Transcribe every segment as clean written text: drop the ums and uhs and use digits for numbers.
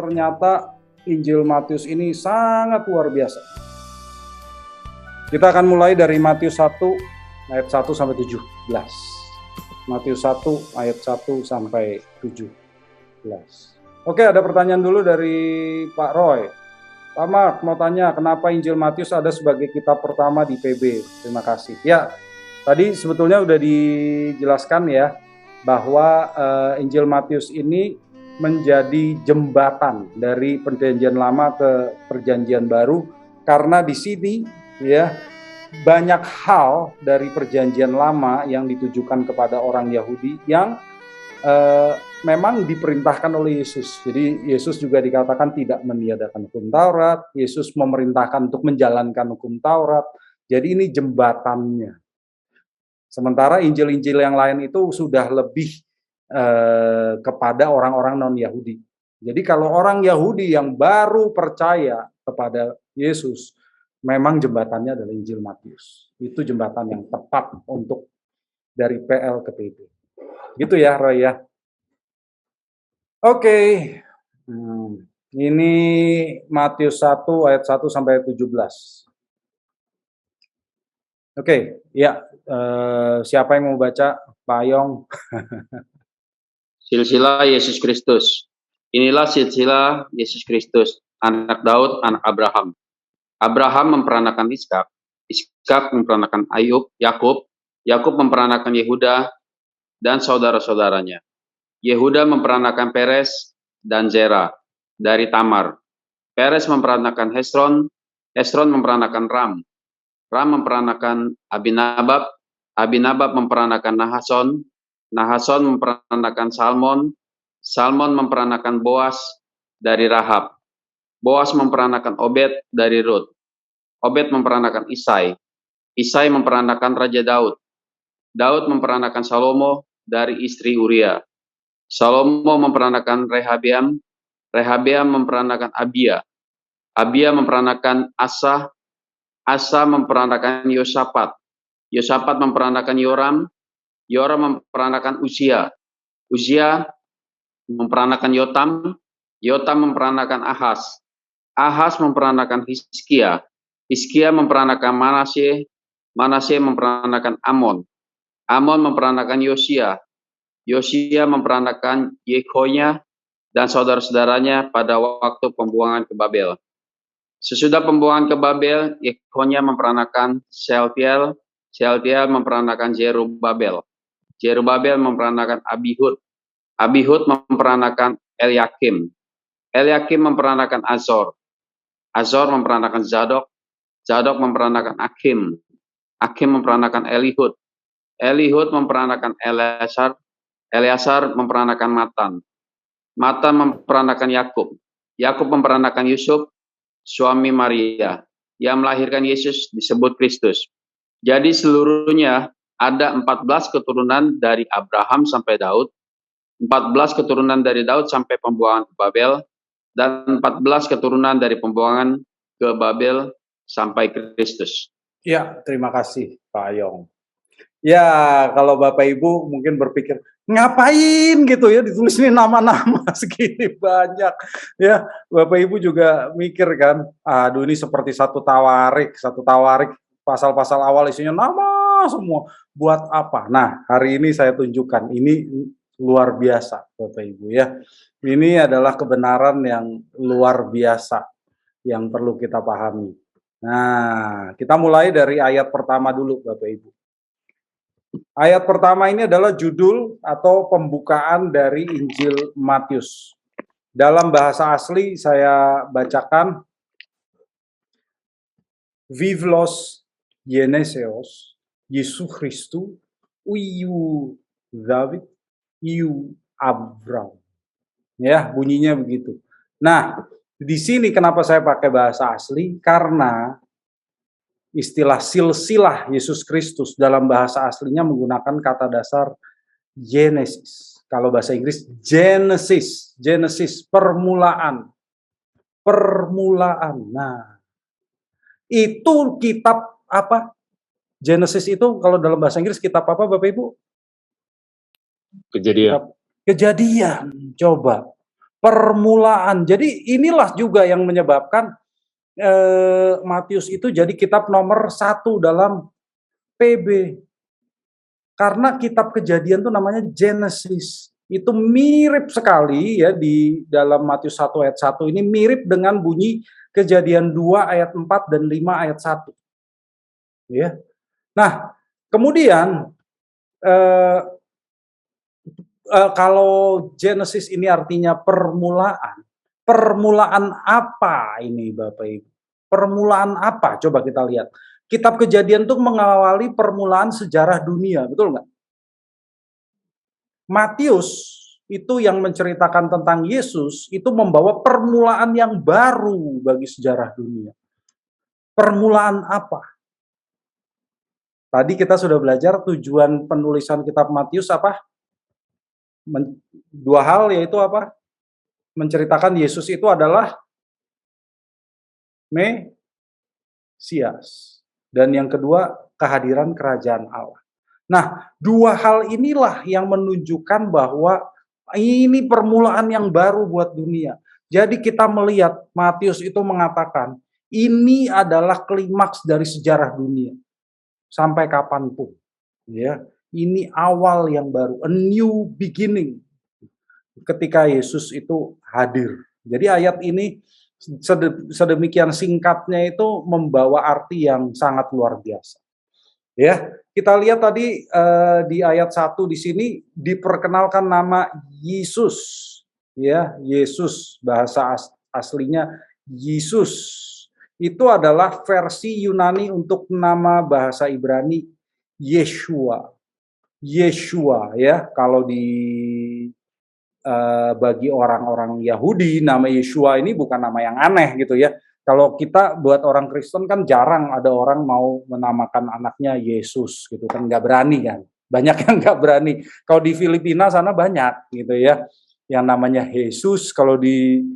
ternyata Injil Matius ini sangat luar biasa. Kita akan mulai dari Matius 1 ayat 1 sampai 17. Matius 1 ayat 1 sampai 17. Oke, ada pertanyaan dulu dari Pak Roy. Pak Mark mau tanya, kenapa Injil Matius ada sebagai kitab pertama di PB? Terima kasih. Ya, tadi sebetulnya udah dijelaskan ya, bahwa Injil Matius ini menjadi jembatan dari perjanjian lama ke perjanjian baru, karena di sini ya banyak hal dari perjanjian lama yang ditujukan kepada orang Yahudi yang memang diperintahkan oleh Yesus. Jadi Yesus juga dikatakan tidak meniadakan hukum Taurat, Yesus memerintahkan untuk menjalankan hukum Taurat. Jadi ini jembatannya. Sementara Injil-Injil yang lain itu sudah lebih kepada orang-orang non-Yahudi. Jadi kalau orang Yahudi yang baru percaya kepada Yesus, memang jembatannya adalah Injil Matius. Itu jembatan yang tepat untuk dari PL ke PB. Gitu ya, Roy ya. Oke. Ini Matius 1 ayat 1 sampai 17. Oke, ya. Siapa yang mau baca? Pak Yong. Silsilah Yesus Kristus. Inilah silsilah Yesus Kristus, anak Daud, anak Abraham. Abraham memperanakan Ishak, Ishak memperanakan Yakub, Yakub memperanakan Yehuda dan saudara-saudaranya. Yehuda memperanakan Peres dan Zera dari Tamar. Peres memperanakan Hesron, Hesron memperanakan Ram, Ram memperanakan Abinabab, Abinabab memperanakan Nahason, Nahason memperanakan Salmon, Salmon memperanakan Boas dari Rahab, Boas memperanakan Obed dari Rut, Obed memperanakan Isai, Isai memperanakan Raja Daud, Daud memperanakan Salomo dari istri Uria, Salomo memperanakan Rehabeam, Rehabeam memperanakan Abia, Abia memperanakan Asa, Asa memperanakan Yosafat, Yosafat memperanakan Yoram, Yoram memperanakan Uzia, Uzia memperanakan Yotam, Yotam memperanakan Ahaz, Ahaz memperanakan Hizkia, Hizkia memperanakan Manasye, Manasye memperanakan Amon, Amon memperanakan Yosia, Yosia memperanakan Yehonya dan saudara-saudaranya pada waktu pembuangan ke Babel. Sesudah pembuangan ke Babel, Yehonya memperanakan Shealtiel, Shealtiel memperanakan Zerubabel, Zerubabel memperanakan Abihud, Abihud memperanakan Eliakim, Eliakim memperanakan Azor, Azor memperanakan Zadok, Zadok memperanakan Akim, Akim memperanakan Elihud, Elihud memperanakan Eleasar, Eleasar memperanakan Matan, Matan memperanakan Yakub, Yakub memperanakan Yusuf, suami Maria, yang melahirkan Yesus disebut Kristus. Jadi seluruhnya ada 14 keturunan dari Abraham sampai Daud, 14 keturunan dari Daud sampai pembuangan ke Babel, dan 14 keturunan dari pembuangan ke Babel sampai Kristus. Ya, terima kasih Pak Yong. Ya, kalau Bapak Ibu mungkin berpikir, ngapain gitu ya ditulis ini nama-nama segini banyak. Ya, Bapak Ibu juga mikir kan, aduh ini seperti satu tawarik pasal-pasal awal isinya nama semua. Buat apa? Nah, hari ini saya tunjukkan, ini luar biasa Bapak Ibu ya. Ini adalah kebenaran yang luar biasa yang perlu kita pahami. Nah, kita mulai dari ayat pertama dulu Bapak Ibu. Ayat pertama ini adalah judul atau pembukaan dari Injil Matius. Dalam bahasa asli saya bacakan, Vivlos Geneseos Yesus Christus Uiu David Iu Abraham. Ya, bunyinya begitu. Nah, di sini kenapa saya pakai bahasa asli? Karena istilah silsilah Yesus Kristus dalam bahasa aslinya menggunakan kata dasar Genesis. Kalau bahasa Inggris Genesis, Genesis permulaan. Permulaan. Nah, itu kitab apa? Genesis itu kalau dalam bahasa Inggris kitab apa Bapak Ibu? Kejadian. Kitab Kejadian. Coba. permulaan. Jadi inilah juga yang menyebabkan Matius itu jadi kitab nomor 1 dalam PB. Karena kitab Kejadian itu namanya Genesis. Itu mirip sekali ya di dalam Matius 1 ayat 1 ini mirip dengan bunyi Kejadian 2 ayat 4 dan 5 ayat 1. Ya. Nah, kemudian kalau Genesis ini artinya permulaan, permulaan apa ini Bapak Ibu? Permulaan apa? Coba kita lihat. Kitab Kejadian itu mengawali permulaan sejarah dunia, betul nggak? Matius itu yang menceritakan tentang Yesus itu membawa permulaan yang baru bagi sejarah dunia. Permulaan apa? Tadi kita sudah belajar tujuan penulisan kitab Matius apa? Dua hal, yaitu apa? Menceritakan Yesus itu adalah Mesias. Dan yang kedua, kehadiran kerajaan Allah. Nah, dua hal inilah yang menunjukkan bahwa ini permulaan yang baru buat dunia. Jadi kita melihat Matius itu mengatakan, ini adalah klimaks dari sejarah dunia. Sampai kapanpun. Ya, ini awal yang baru, a new beginning. Ketika Yesus itu hadir. Jadi ayat ini sedemikian singkatnya itu membawa arti yang sangat luar biasa. Ya, kita lihat tadi di ayat 1 di sini diperkenalkan nama Yesus. Ya, Yesus bahasa aslinya Yesus. Itu adalah versi Yunani untuk nama bahasa Ibrani Yeshua. Yeshua ya, kalau bagi orang-orang Yahudi nama Yeshua ini bukan nama yang aneh gitu ya. Kalau kita buat orang Kristen kan jarang ada orang mau menamakan anaknya Yesus gitu kan, nggak berani kan. Banyak yang nggak berani. Kalau di Filipina sana banyak gitu ya, yang namanya Jesus. Kalau di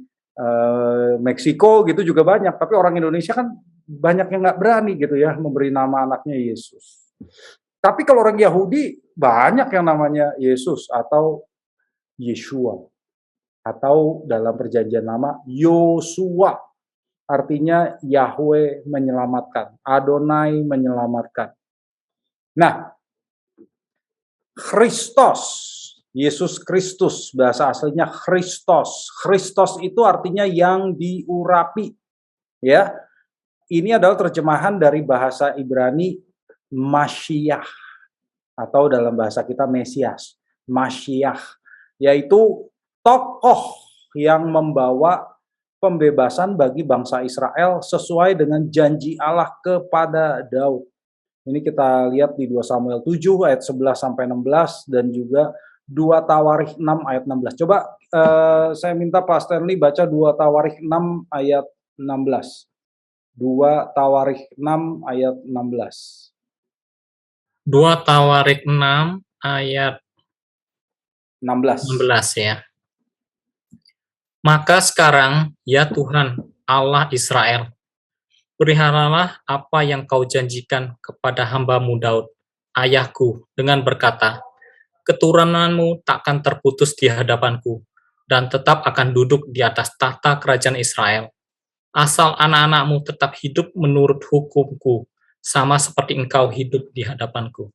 Meksiko gitu juga banyak. Tapi orang Indonesia kan banyak yang nggak berani gitu ya memberi nama anaknya Yesus. Tapi kalau orang Yahudi banyak yang namanya Yesus atau Yeshua, atau dalam perjanjian lama Yosua, artinya Yahweh menyelamatkan, Adonai menyelamatkan. Nah, Kristus, Yesus Kristus, bahasa aslinya Kristos. Kristos itu artinya yang diurapi. Ya, ini adalah terjemahan dari bahasa Ibrani Mashiach, atau dalam bahasa kita Mesias, Mashiach, yaitu tokoh yang membawa pembebasan bagi bangsa Israel sesuai dengan janji Allah kepada Daud. Ini kita lihat di 2 Samuel 7 ayat 11 sampai 16 dan juga 2 Tawarikh 6 ayat 16. Coba saya minta Pak Stanley baca 2 Tawarikh 6 ayat 16. 2 Tawarikh 6 ayat 16. 2 Tawarikh 6 ayat 16 ya. Maka sekarang, ya Tuhan, Allah Israel, peliharalah apa yang kau janjikan kepada hamba-Mu Daud, ayahku, dengan berkata, keturunanmu takkan terputus di hadapanku, dan tetap akan duduk di atas tahta kerajaan Israel. Asal anak-anakmu tetap hidup menurut hukumku, sama seperti engkau hidup di hadapanku.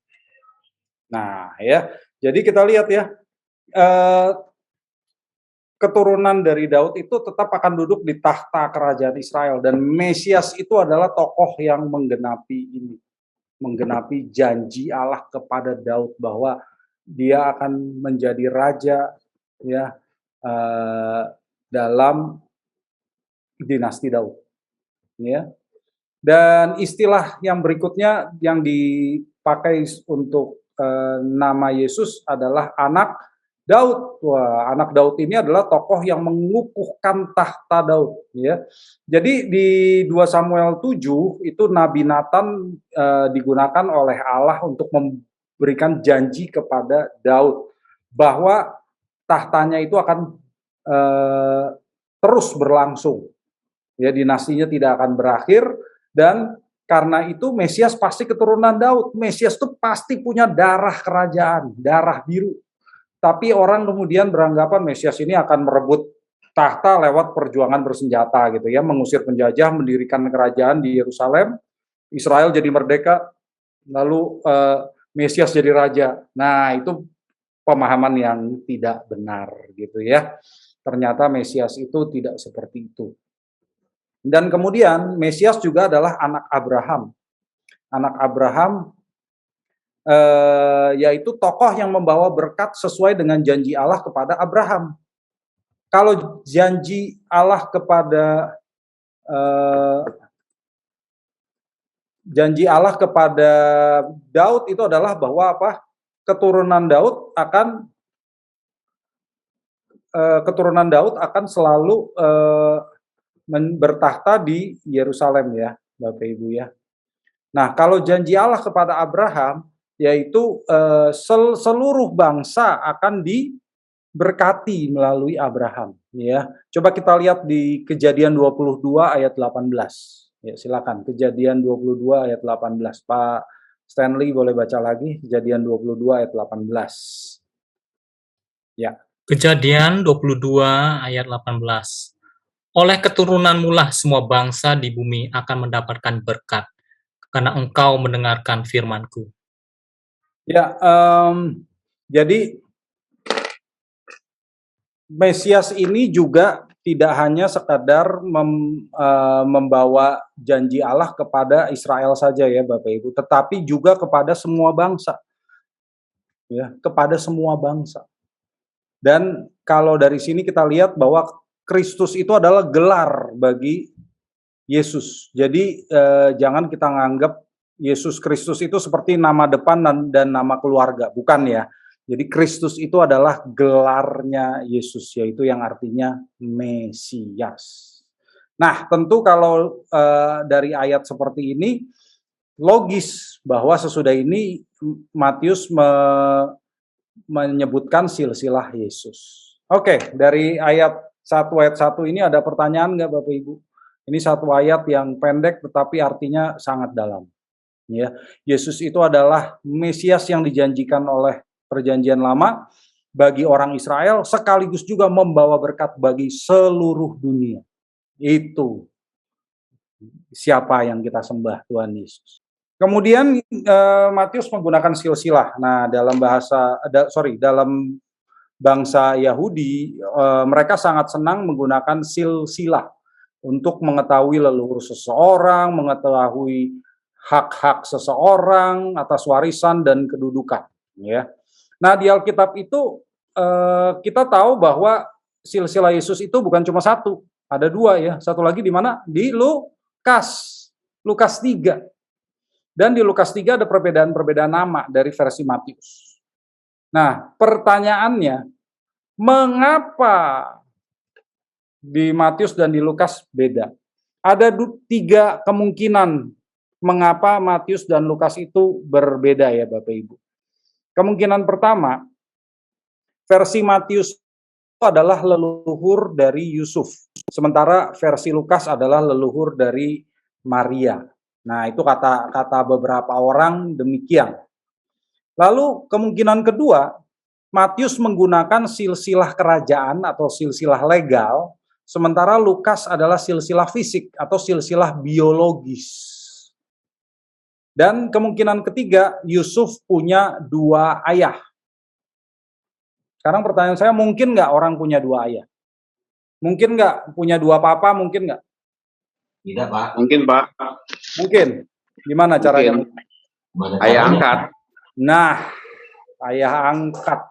Nah ya, jadi kita lihat ya, keturunan dari Daud itu tetap akan duduk di tahta kerajaan Israel, dan Mesias itu adalah tokoh yang menggenapi janji Allah kepada Daud bahwa dia akan menjadi raja ya dalam dinasti Daud. Ya. Dan istilah yang berikutnya yang dipakai untuk nama Yesus adalah anak Daud. Wah, anak Daud ini adalah tokoh yang mengukuhkan tahta Daud, ya. Jadi di 2 Samuel 7 itu Nabi Nathan digunakan oleh Allah untuk memberikan janji kepada Daud bahwa tahtanya itu akan terus berlangsung. Ya, dinastinya tidak akan berakhir, dan karena itu Mesias pasti keturunan Daud. Mesias itu pasti punya darah kerajaan, darah biru. Tapi orang kemudian beranggapan Mesias ini akan merebut tahta lewat perjuangan bersenjata gitu ya, mengusir penjajah, mendirikan kerajaan di Yerusalem, Israel jadi merdeka, lalu Mesias jadi raja. Nah, itu pemahaman yang tidak benar gitu ya. Ternyata Mesias itu tidak seperti itu. Dan kemudian Mesias juga adalah anak Abraham. Anak Abraham yaitu tokoh yang membawa berkat sesuai dengan janji Allah kepada Abraham. Kalau janji Allah kepada Daud itu adalah bahwa apa? Keturunan Daud akan selalu bertahta di Yerusalem ya, Bapak Ibu ya. Nah, kalau janji Allah kepada Abraham yaitu seluruh bangsa akan diberkati melalui Abraham ya. Coba kita lihat di Kejadian 22 ayat 18. Ya, silakan. Kejadian 22 ayat 18. Pak Stanley boleh baca lagi Kejadian 22 ayat 18. Ya. Kejadian 22 ayat 18. Oleh keturunanmu lah semua bangsa di bumi akan mendapatkan berkat, karena engkau mendengarkan firman-Ku. Ya, jadi Mesias ini juga tidak hanya sekadar membawa janji Allah kepada Israel saja ya Bapak Ibu, tetapi juga kepada semua bangsa. Ya, kepada semua bangsa. Dan kalau dari sini kita lihat bahwa Kristus itu adalah gelar bagi Yesus. Jadi jangan kita nganggap Yesus Kristus itu seperti nama depan dan nama keluarga, bukan ya. Jadi Kristus itu adalah gelarnya Yesus, yaitu yang artinya Mesias. Nah, tentu kalau dari ayat seperti ini, logis bahwa sesudah ini Matius menyebutkan silsilah Yesus. Oke, dari ayat 1 ini ada pertanyaan nggak Bapak Ibu? Ini satu ayat yang pendek tetapi artinya sangat dalam. Ya, Yesus itu adalah Mesias yang dijanjikan oleh Perjanjian Lama bagi orang Israel, sekaligus juga membawa berkat bagi seluruh dunia. Itu siapa yang kita sembah, Tuhan Yesus. Kemudian Matius menggunakan silsilah. Nah, dalam bangsa Yahudi, mereka sangat senang menggunakan silsilah untuk mengetahui leluhur seseorang, mengetahui hak-hak seseorang atas warisan dan kedudukan. Ya. Nah, di Alkitab itu kita tahu bahwa silsilah Yesus itu bukan cuma satu, ada dua ya. Satu lagi di mana? Di Lukas 3. Dan di Lukas 3 ada perbedaan-perbedaan nama dari versi Matius. Nah, pertanyaannya, mengapa di Matius dan di Lukas beda? Ada 3 kemungkinan mengapa Matius dan Lukas itu berbeda ya Bapak Ibu. Kemungkinan pertama, versi Matius itu adalah leluhur dari Yusuf, sementara versi Lukas adalah leluhur dari Maria. Nah, itu kata beberapa orang demikian. Lalu kemungkinan kedua, Matius menggunakan silsilah kerajaan atau silsilah legal, sementara Lukas adalah silsilah fisik atau silsilah biologis. Dan kemungkinan ketiga, Yusuf punya 2 ayah. Sekarang pertanyaan saya, mungkin nggak orang punya 2 ayah? Mungkin nggak punya 2 papa, mungkin nggak? Tidak, Pak. Mungkin, Pak. Mungkin. Gimana caranya? Ayah angkat. Nah, ayah angkat.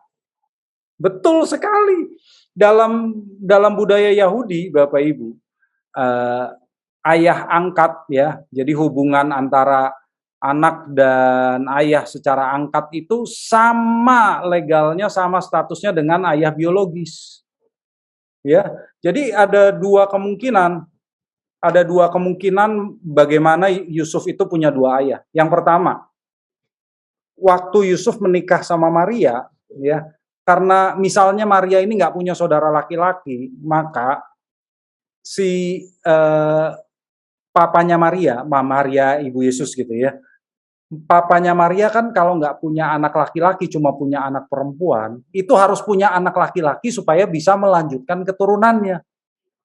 Betul sekali. Dalam budaya Yahudi, Bapak Ibu, ayah angkat ya, jadi hubungan antara anak dan ayah secara angkat itu sama legalnya, sama statusnya dengan ayah biologis. Ya, jadi ada 2 kemungkinan. Ada 2 kemungkinan bagaimana Yusuf itu punya 2 ayah. Yang pertama, waktu Yusuf menikah sama Maria, ya, karena misalnya Maria ini nggak punya saudara laki-laki, maka si papanya Maria ibu Yesus gitu ya, papanya Maria kan kalau nggak punya anak laki-laki, cuma punya anak perempuan, itu harus punya anak laki-laki supaya bisa melanjutkan keturunannya.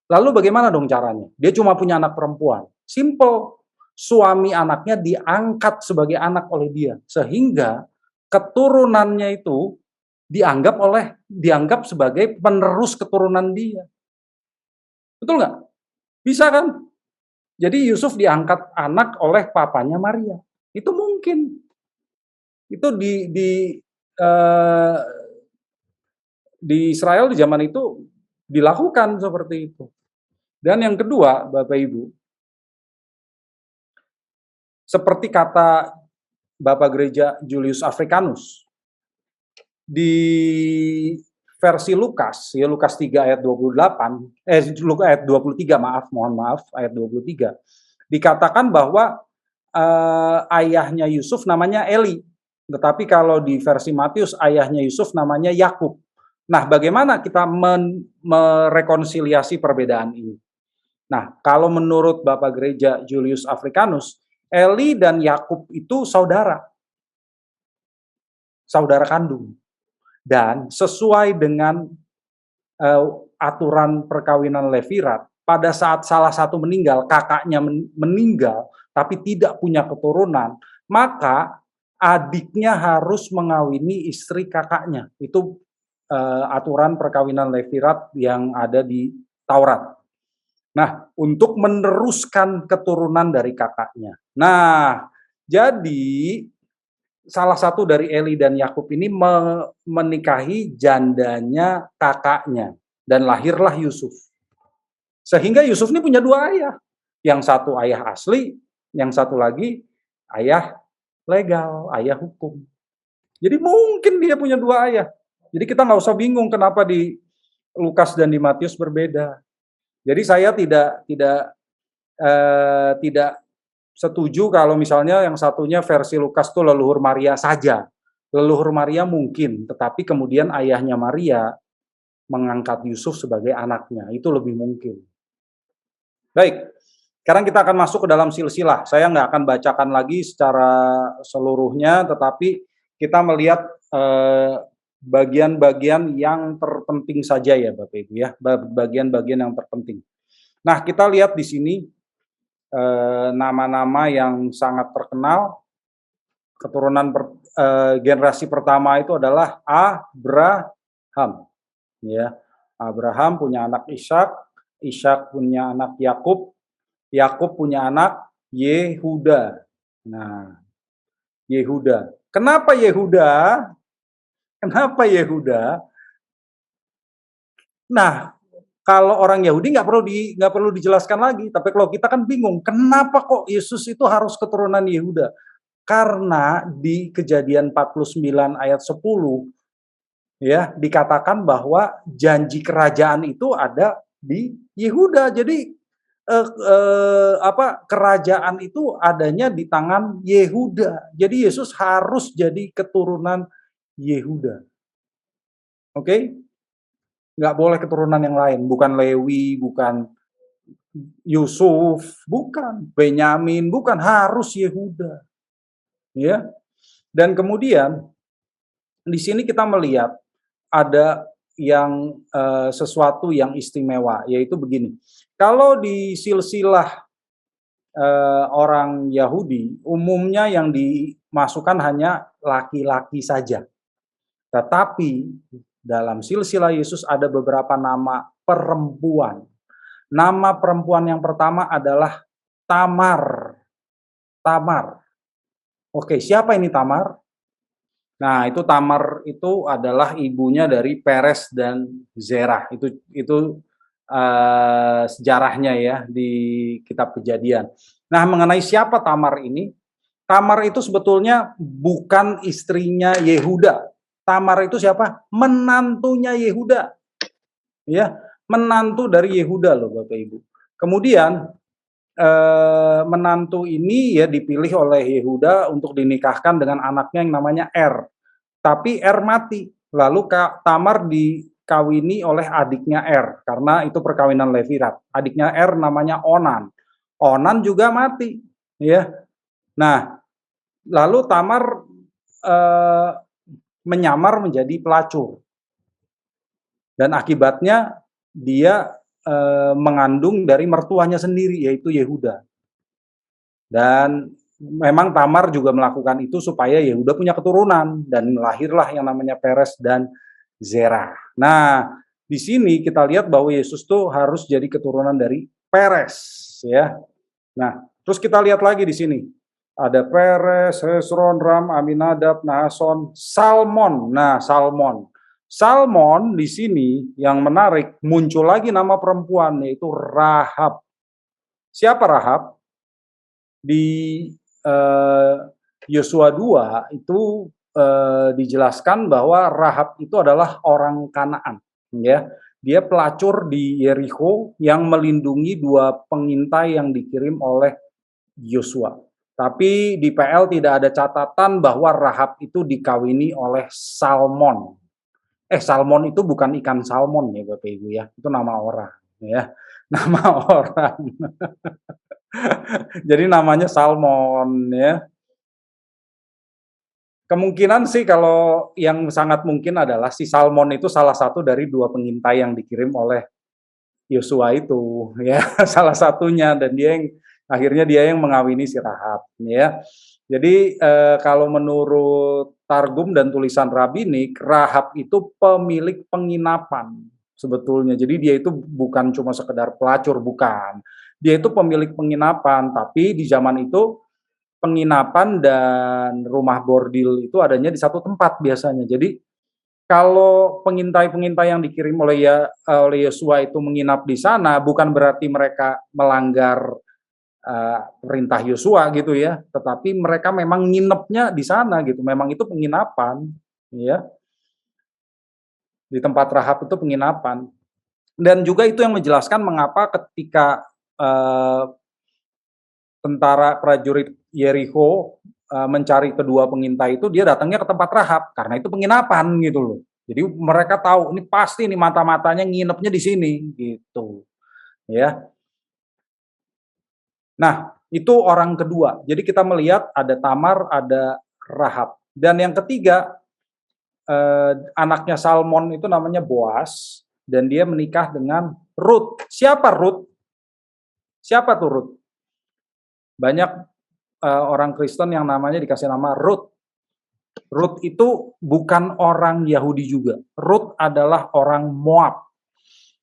Lalu bagaimana dong caranya? Dia cuma punya anak perempuan. Simple. Suami anaknya diangkat sebagai anak oleh dia. Sehingga keturunannya itu dianggap sebagai penerus keturunan dia. Betul nggak? Bisa kan? Jadi Yusuf diangkat anak oleh papanya Maria. Itu mungkin. Itu di Israel di zaman itu dilakukan seperti itu. Dan yang kedua, Bapak Ibu, seperti kata Bapak Gereja Julius Africanus, di versi Lukas, ya Lukas 3 ayat 28, ayat 23, mohon maaf, ayat 23, dikatakan bahwa ayahnya Yusuf namanya Eli, tetapi kalau di versi Matius ayahnya Yusuf namanya Yakub. Nah, bagaimana kita merekonsiliasi perbedaan ini? Nah, kalau menurut Bapak Gereja Julius Africanus, Eli dan Yakub itu saudara kandung. Dan sesuai dengan aturan perkawinan Levirat, pada saat salah satu meninggal, kakaknya meninggal, tapi tidak punya keturunan, maka adiknya harus mengawini istri kakaknya. Itu aturan perkawinan Levirat yang ada di Taurat. Nah, untuk meneruskan keturunan dari kakaknya. Nah, jadi salah satu dari Eli dan Yakub ini menikahi jandanya kakaknya dan lahirlah Yusuf. Sehingga Yusuf ini punya dua ayah. Yang satu ayah asli, yang satu lagi ayah legal, ayah hukum. Jadi mungkin dia punya dua ayah. Jadi kita nggak usah bingung kenapa di Lukas dan di Matius berbeda. Jadi saya tidak setuju kalau misalnya yang satunya versi Lukas itu leluhur Maria saja. Leluhur Maria mungkin, tetapi kemudian ayahnya Maria mengangkat Yusuf sebagai anaknya. Itu lebih mungkin. Baik, sekarang kita akan masuk ke dalam silsilah. Saya nggak akan bacakan lagi secara seluruhnya, tetapi kita melihat bagian-bagian yang terpenting saja ya Bapak Ibu ya, bagian-bagian yang terpenting. Nah, kita lihat di sini nama-nama yang sangat terkenal. Keturunan generasi pertama itu adalah Abraham. Ya, Abraham punya anak Ishak, Ishak punya anak Yakub, Yakub punya anak Yehuda. Nah, Yehuda. Kenapa Yehuda? Kenapa Yehuda? Nah, kalau orang Yahudi nggak perlu dijelaskan lagi. Tapi kalau kita kan bingung, kenapa kok Yesus itu harus keturunan Yehuda? Karena di Kejadian 49 ayat 10 ya dikatakan bahwa janji kerajaan itu ada di Yehuda. Jadi kerajaan itu adanya di tangan Yehuda. Jadi Yesus harus jadi keturunan Yehuda. Oke? Nggak boleh keturunan yang lain, bukan Lewi, bukan Yusuf, bukan Benyamin, bukan, harus Yehuda. Ya. Dan kemudian di sini kita melihat ada yang sesuatu yang istimewa, yaitu begini. Kalau di silsilah orang Yahudi, umumnya yang dimasukkan hanya laki-laki saja. Tetapi dalam silsilah Yesus ada beberapa nama perempuan. Nama perempuan yang pertama adalah Tamar. Tamar. Oke, siapa ini Tamar? Nah, itu Tamar itu adalah ibunya dari Peres dan Zerah. Itu sejarahnya ya di kitab Kejadian. Nah, mengenai siapa Tamar ini? Tamar itu sebetulnya bukan istrinya Yehuda. Tamar itu siapa? Menantunya Yehuda. Ya, menantu dari Yehuda loh Bapak Ibu. Kemudian menantu ini ya dipilih oleh Yehuda untuk dinikahkan dengan anaknya yang namanya Er. Tapi Er mati. Lalu Tamar dikawini oleh adiknya Er karena itu perkawinan Levirat. Adiknya Er namanya Onan. Onan juga mati, ya. Nah, lalu Tamar menyamar menjadi pelacur. Dan akibatnya dia mengandung dari mertuanya sendiri, yaitu Yehuda. Dan memang Tamar juga melakukan itu supaya Yehuda punya keturunan, dan lahirlah yang namanya Peres dan Zerah. Nah, di sini kita lihat bahwa Yesus tuh harus jadi keturunan dari Peres, ya. Nah, terus kita lihat lagi di sini. Ada Peres, Hezron, Ram, Aminadab, Nahason, Salmon. Nah, Salmon. Salmon di sini yang menarik, muncul lagi nama perempuan, yaitu Rahab. Siapa Rahab? Di Yosua 2 itu dijelaskan bahwa Rahab itu adalah orang Kanaan, ya. Dia pelacur di Yeriko yang melindungi 2 pengintai yang dikirim oleh Yosua. Tapi di PL tidak ada catatan bahwa Rahab itu dikawini oleh Salmon. Salmon itu bukan ikan salmon ya Bapak Ibu ya, itu nama orang ya, nama orang. Jadi namanya Salmon ya. Kemungkinan sih kalau yang sangat mungkin adalah si Salmon itu salah satu dari 2 pengintai yang dikirim oleh Yosua itu ya, salah satunya, dan akhirnya dia yang mengawini si Rahab ya. Jadi kalau menurut Targum dan tulisan rabbinik, Rahab itu pemilik penginapan sebetulnya. Jadi dia itu bukan cuma sekedar pelacur, bukan. Dia itu pemilik penginapan, tapi di zaman itu penginapan dan rumah bordil itu adanya di satu tempat biasanya. Jadi kalau pengintai-pengintai yang dikirim oleh Yosua itu menginap di sana, bukan berarti mereka melanggar perintah Yosua gitu ya, tetapi mereka memang nginepnya di sana gitu, memang itu penginapan, ya. Di tempat Rahab itu penginapan. Dan juga itu yang menjelaskan mengapa ketika tentara prajurit Yeriko mencari kedua pengintai itu, dia datangnya ke tempat Rahab karena itu penginapan gitu loh. Jadi mereka tahu ini pasti nih mata-matanya nginepnya di sini gitu, ya. Nah, itu orang kedua. Jadi kita melihat ada Tamar, ada Rahab. Dan yang ketiga, anaknya Salmon itu namanya Boas, dan dia menikah dengan Ruth. Siapa Ruth? Siapa tuh Ruth? Banyak orang Kristen yang namanya dikasih nama Ruth. Ruth itu bukan orang Yahudi juga. Ruth adalah orang Moab,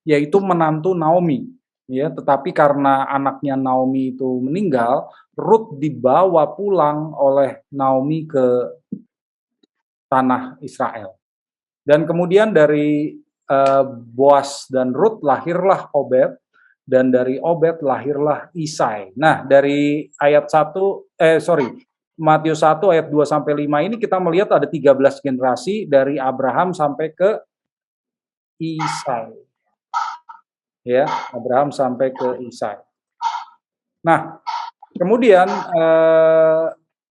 yaitu menantu Naomi. Ya, tetapi karena anaknya Naomi itu meninggal, Ruth dibawa pulang oleh Naomi ke tanah Israel. Dan kemudian dari Boas dan Ruth lahirlah Obed, dan dari Obed lahirlah Isai. Nah, dari ayat Matius 1 ayat 2 sampai 5 ini kita melihat ada 13 generasi dari Abraham sampai ke Isai. Ya, Abraham sampai ke Isai. Nah, kemudian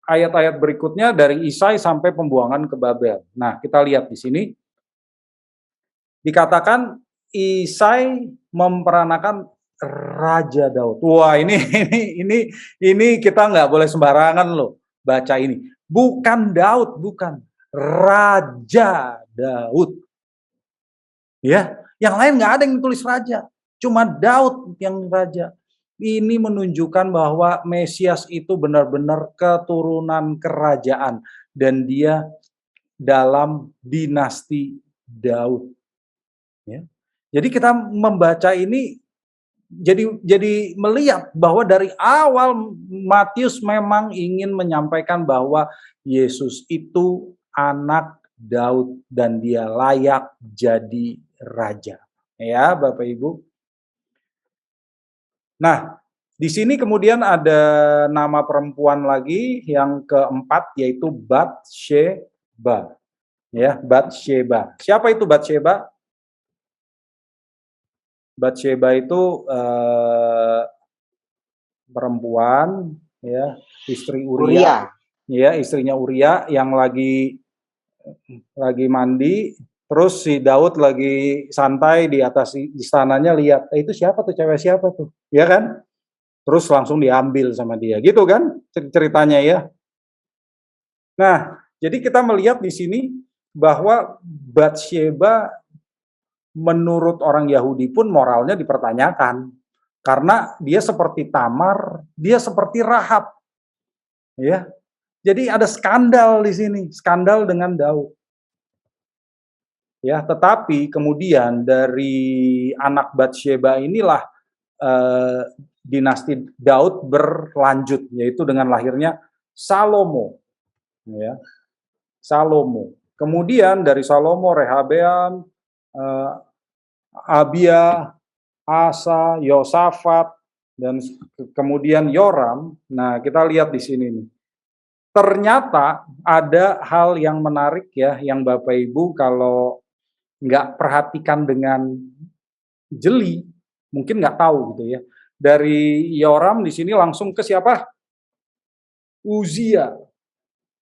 ayat-ayat berikutnya dari Isai sampai pembuangan ke Babel. Nah, kita lihat di sini dikatakan Isai memperanakan Raja Daud. Wah, ini kita nggak boleh sembarangan loh baca ini. Bukan Daud, bukan Raja Daud. Ya, yang lain nggak ada yang tulis raja. Cuma Daud yang raja. Ini menunjukkan bahwa Mesias itu benar-benar keturunan kerajaan dan dia dalam dinasti Daud. Ya. Jadi kita membaca ini jadi melihat bahwa dari awal Matius memang ingin menyampaikan bahwa Yesus itu anak Daud dan dia layak jadi raja. Ya, Bapak Ibu. Nah, di sini kemudian ada nama perempuan lagi yang keempat, yaitu Batsheba. Ya, Batsheba. Siapa itu Batsheba? Batsheba itu perempuan, ya, istri Uria. Ya, istrinya Uria yang lagi mandi, terus si Daud lagi santai di atas istananya, lihat, itu siapa tuh, cewek siapa tuh, ya kan? Terus langsung diambil sama dia, gitu kan ceritanya ya. Nah, jadi kita melihat di sini bahwa Batsheba menurut orang Yahudi pun moralnya dipertanyakan. Karena dia seperti Tamar, dia seperti Rahab. Ya. Jadi ada skandal di sini, skandal dengan Daud. Ya, tetapi kemudian dari anak Batsheba inilah dinasti Daud berlanjut, yaitu dengan lahirnya Salomo. Ya. Salomo. Kemudian dari Salomo, Rehabeam, Abia, Asa, Yosafat, dan kemudian Yoram. Nah, kita lihat di sini nih. Ternyata ada hal yang menarik ya, yang Bapak Ibu kalau nggak perhatikan dengan jeli, mungkin nggak tahu gitu ya. Dari Yoram di sini langsung ke siapa? Uzia.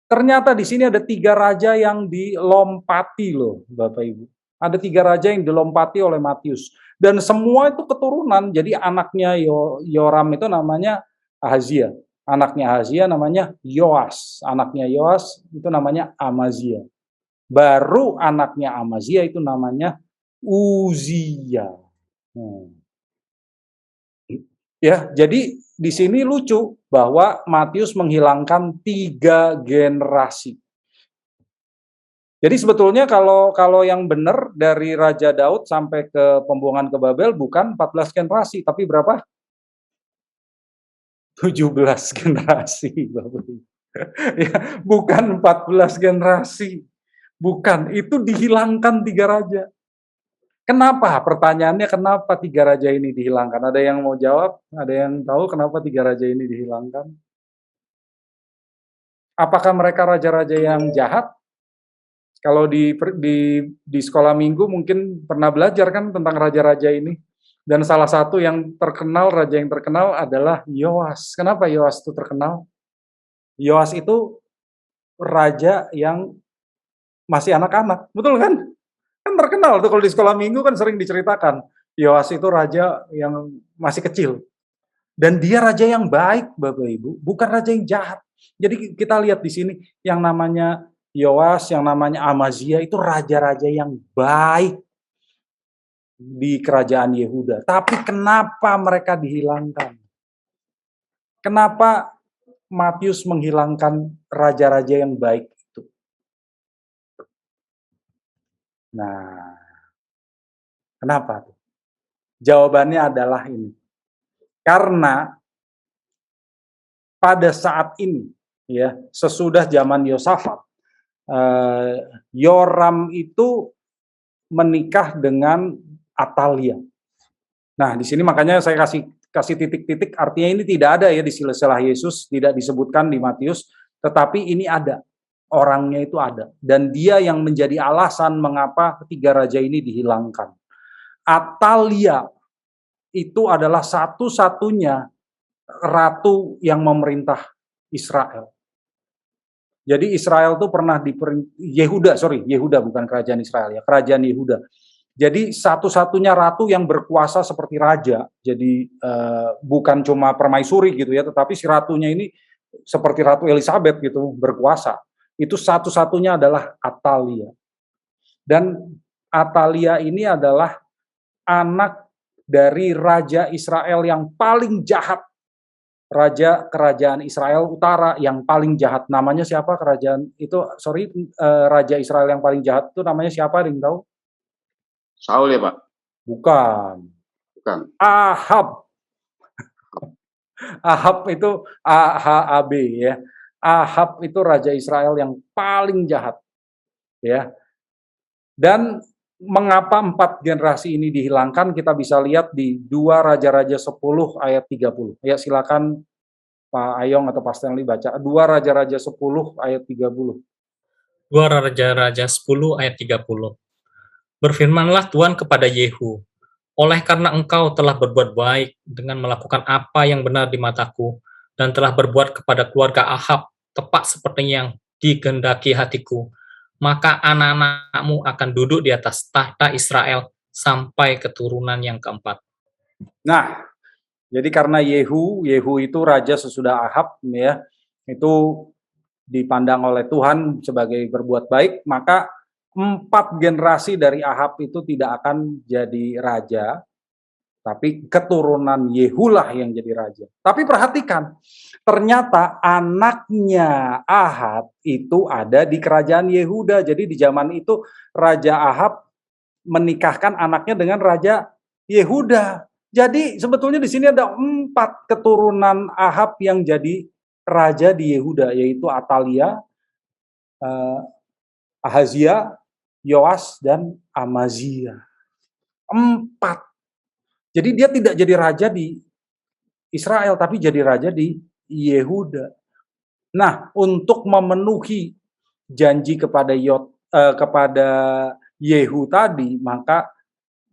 Ternyata di sini ada 3 raja yang dilompati loh, Bapak Ibu. Ada 3 raja yang dilompati oleh Matius. Dan semua itu keturunan, jadi anaknya Yoram itu namanya Ahazia. Anaknya Ahazia namanya Yoas. Anaknya Yoas itu namanya Amazia. Baru anaknya Amazia itu namanya Uzia. Ya, jadi di sini lucu bahwa Matius menghilangkan 3 generasi. Jadi sebetulnya kalau yang benar dari Raja Daud sampai ke pembuangan ke Babel bukan 14 generasi, tapi berapa? 17 generasi, Bapak Ibu. Ya, bukan 14 generasi. Bukan, itu dihilangkan 3 raja. Kenapa? Pertanyaannya kenapa 3 raja ini dihilangkan? Ada yang mau jawab? Ada yang tahu kenapa 3 raja ini dihilangkan? Apakah mereka raja-raja yang jahat? Kalau di sekolah minggu mungkin pernah belajar kan tentang raja-raja ini. Dan salah satu yang terkenal, raja yang terkenal adalah Yoas. Kenapa Yoas itu terkenal? Yoas itu raja yang masih anak-anak, betul kan? Kan terkenal tuh kalau di sekolah minggu kan sering diceritakan. Yoas itu raja yang masih kecil. Dan dia raja yang baik, Bapak Ibu, bukan raja yang jahat. Jadi kita lihat di sini yang namanya Yoas, yang namanya Amazia itu raja-raja yang baik di kerajaan Yehuda. Tapi kenapa mereka dihilangkan? Kenapa Matius menghilangkan raja-raja yang baik itu? Nah, kenapa? Jawabannya adalah ini. Karena pada saat ini, ya, sesudah zaman Yosafat, Yoram itu menikah dengan Atalia. Nah, di sini makanya saya kasih titik-titik, artinya ini tidak ada ya di silsilah Yesus, tidak disebutkan di Matius, tetapi ini ada, orangnya itu ada, dan dia yang menjadi alasan mengapa 3 raja ini dihilangkan. Atalia itu adalah satu-satunya ratu yang memerintah Israel. Jadi Israel itu pernah Yehuda bukan kerajaan Israel ya, kerajaan Yehuda. Jadi satu-satunya ratu yang berkuasa seperti raja. Jadi bukan cuma permaisuri gitu ya, tetapi si ratunya ini seperti Ratu Elizabeth gitu, berkuasa. Itu satu-satunya adalah Atalia. Dan Atalia ini adalah anak dari raja Israel yang paling jahat. Raja kerajaan Israel Utara yang paling jahat. Namanya siapa kerajaan itu? Raja Israel yang paling jahat itu namanya siapa? Ada yang tahu? Saul ya, Pak? Bukan. Ahab. Ahab itu AHAB ya. Ahab itu raja Israel yang paling jahat. Ya. Dan mengapa 4 generasi ini dihilangkan kita bisa lihat di 2 Raja-Raja 10 ayat 30. Ya, silakan Pak Ayong atau Pak Stanley baca. 2 Raja-Raja 10 ayat 30. 2 Raja-Raja 10 ayat 30. Berfirmanlah Tuhan kepada Yehu, oleh karena engkau telah berbuat baik dengan melakukan apa yang benar di mataku, dan telah berbuat kepada keluarga Ahab tepat seperti yang dikehendaki hatiku, maka anak-anakmu akan duduk di atas tahta Israel sampai keturunan yang keempat. Nah, jadi karena Yehu itu raja sesudah Ahab ya, itu dipandang oleh Tuhan sebagai berbuat baik, maka 4 generasi dari Ahab itu tidak akan jadi raja, tapi keturunan Yehulah yang jadi raja. Tapi perhatikan, ternyata anaknya Ahab itu ada di kerajaan Yehuda. Jadi di zaman itu Raja Ahab menikahkan anaknya dengan Raja Yehuda. Jadi sebetulnya di sini ada 4 keturunan Ahab yang jadi raja di Yehuda, yaitu Atalia, Ahazia, Yoas, dan Amazia. 4. Jadi dia tidak jadi raja di Israel, tapi jadi raja di Yehuda. Nah, untuk memenuhi janji kepada Yehu tadi, maka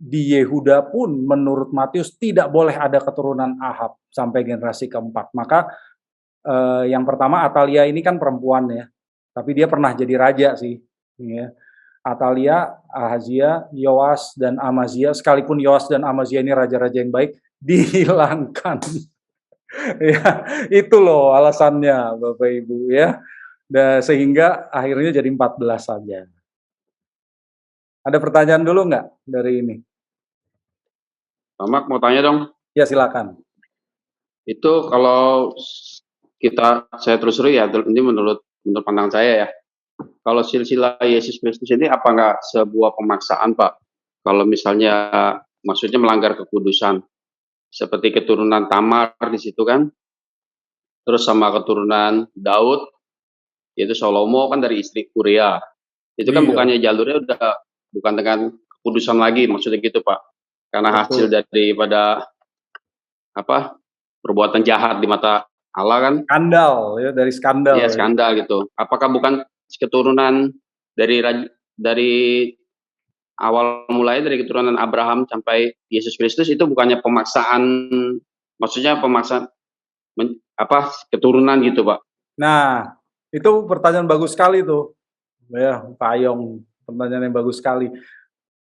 di Yehuda pun menurut Matius tidak boleh ada keturunan Ahab sampai generasi keempat. Maka yang pertama Atalia ini kan perempuan ya, tapi dia pernah jadi raja sih. Ya. Atalia, Ahazia, Yoas, dan Amazia, sekalipun Yoas dan Amazia ini raja-raja yang baik, dihilangkan. Ya, itu loh alasannya Bapak Ibu ya. Sehingga akhirnya jadi 14 saja. Ada pertanyaan dulu nggak dari ini? Pak Mak mau tanya dong. Ya silakan. Itu kalau saya telusuri ya, ini menurut pandangan saya ya. Kalau silsilah Yesus Kristus ini apa nggak sebuah pemaksaan Pak? Kalau misalnya maksudnya melanggar kekudusan, seperti keturunan Tamar di situ kan, terus sama keturunan Daud, yaitu Salomo kan dari istri Uria. Itu kan bukannya jalurnya udah bukan dengan kekudusan lagi, maksudnya gitu Pak? Karena hasil daripada perbuatan jahat di mata Allah kan? Skandal ya, dari skandal. Iya, skandal gitu. Apakah bukan keturunan dari awal mulai dari keturunan Abraham sampai Yesus Kristus itu bukannya pemaksaan, maksudnya pemaksaan keturunan gitu Pak? Nah, itu pertanyaan bagus sekali tuh. Ya, Pak Ayong, pertanyaan yang bagus sekali.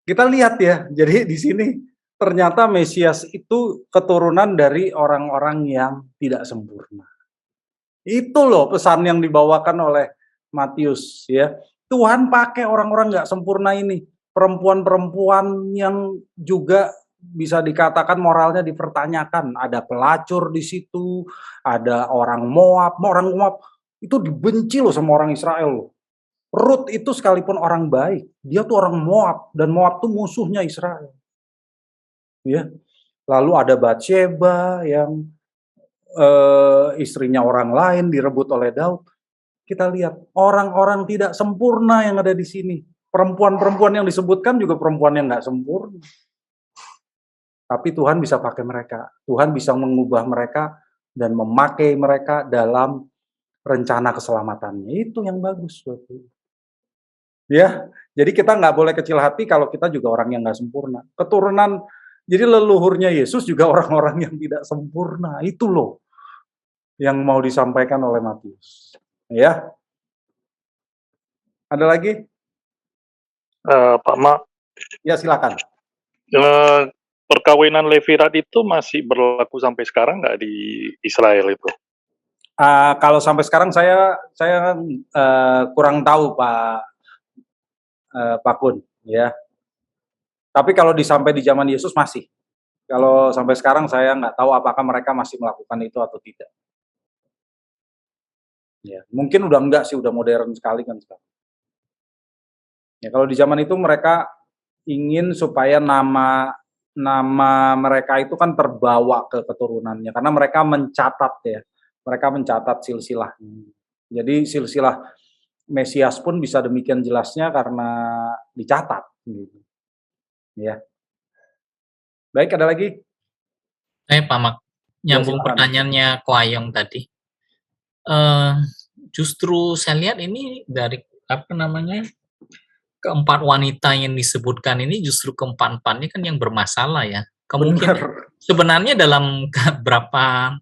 Kita lihat ya, jadi di sini ternyata Mesias itu keturunan dari orang-orang yang tidak sempurna. Itu loh pesan yang dibawakan oleh Matius ya. Tuhan pakai orang-orang nggak sempurna ini, perempuan-perempuan yang juga bisa dikatakan moralnya dipertanyakan. Ada pelacur di situ, ada orang Moab itu dibenci loh sama orang Israel loh. Rut itu sekalipun orang baik, dia tuh orang Moab dan Moab tuh musuhnya Israel. Ya. Lalu ada Batsheba yang istrinya orang lain direbut oleh Daud. Kita lihat orang-orang tidak sempurna yang ada di sini. Perempuan-perempuan yang disebutkan juga perempuan yang nggak sempurna. Tapi Tuhan bisa pakai mereka. Tuhan bisa mengubah mereka dan memakai mereka dalam rencana keselamatannya. Itu yang bagus. Ya, jadi kita nggak boleh kecil hati kalau kita juga orang yang nggak sempurna. Keturunan, jadi leluhurnya Yesus juga orang-orang yang tidak sempurna. Itu loh yang mau disampaikan oleh Matius. Ya. Ada lagi? Pak Mak. Ya, silakan. Perkawinan Levirat itu masih berlaku sampai sekarang nggak di Israel itu? Kalau sampai sekarang saya kurang tahu Pak Kun, ya. Tapi kalau sampai di zaman Yesus masih. Kalau sampai sekarang saya nggak tahu apakah mereka masih melakukan itu atau tidak. Ya, mungkin udah enggak sih, udah modern sekali kan sekarang. Ya, kalau di zaman itu mereka ingin supaya nama mereka itu kan terbawa ke keturunannya karena mereka mencatat ya. Mereka mencatat silsilah. Jadi silsilah Mesias pun bisa demikian jelasnya karena dicatat gitu. Ya. Baik, ada lagi? Pak Mak, nyambung pertanyaannya Ko Ayong tadi. Justru saya lihat ini dari keempat wanita yang disebutkan ini justru keempat-empatnya kan yang bermasalah ya. Kemungkinan sebenarnya dalam berapa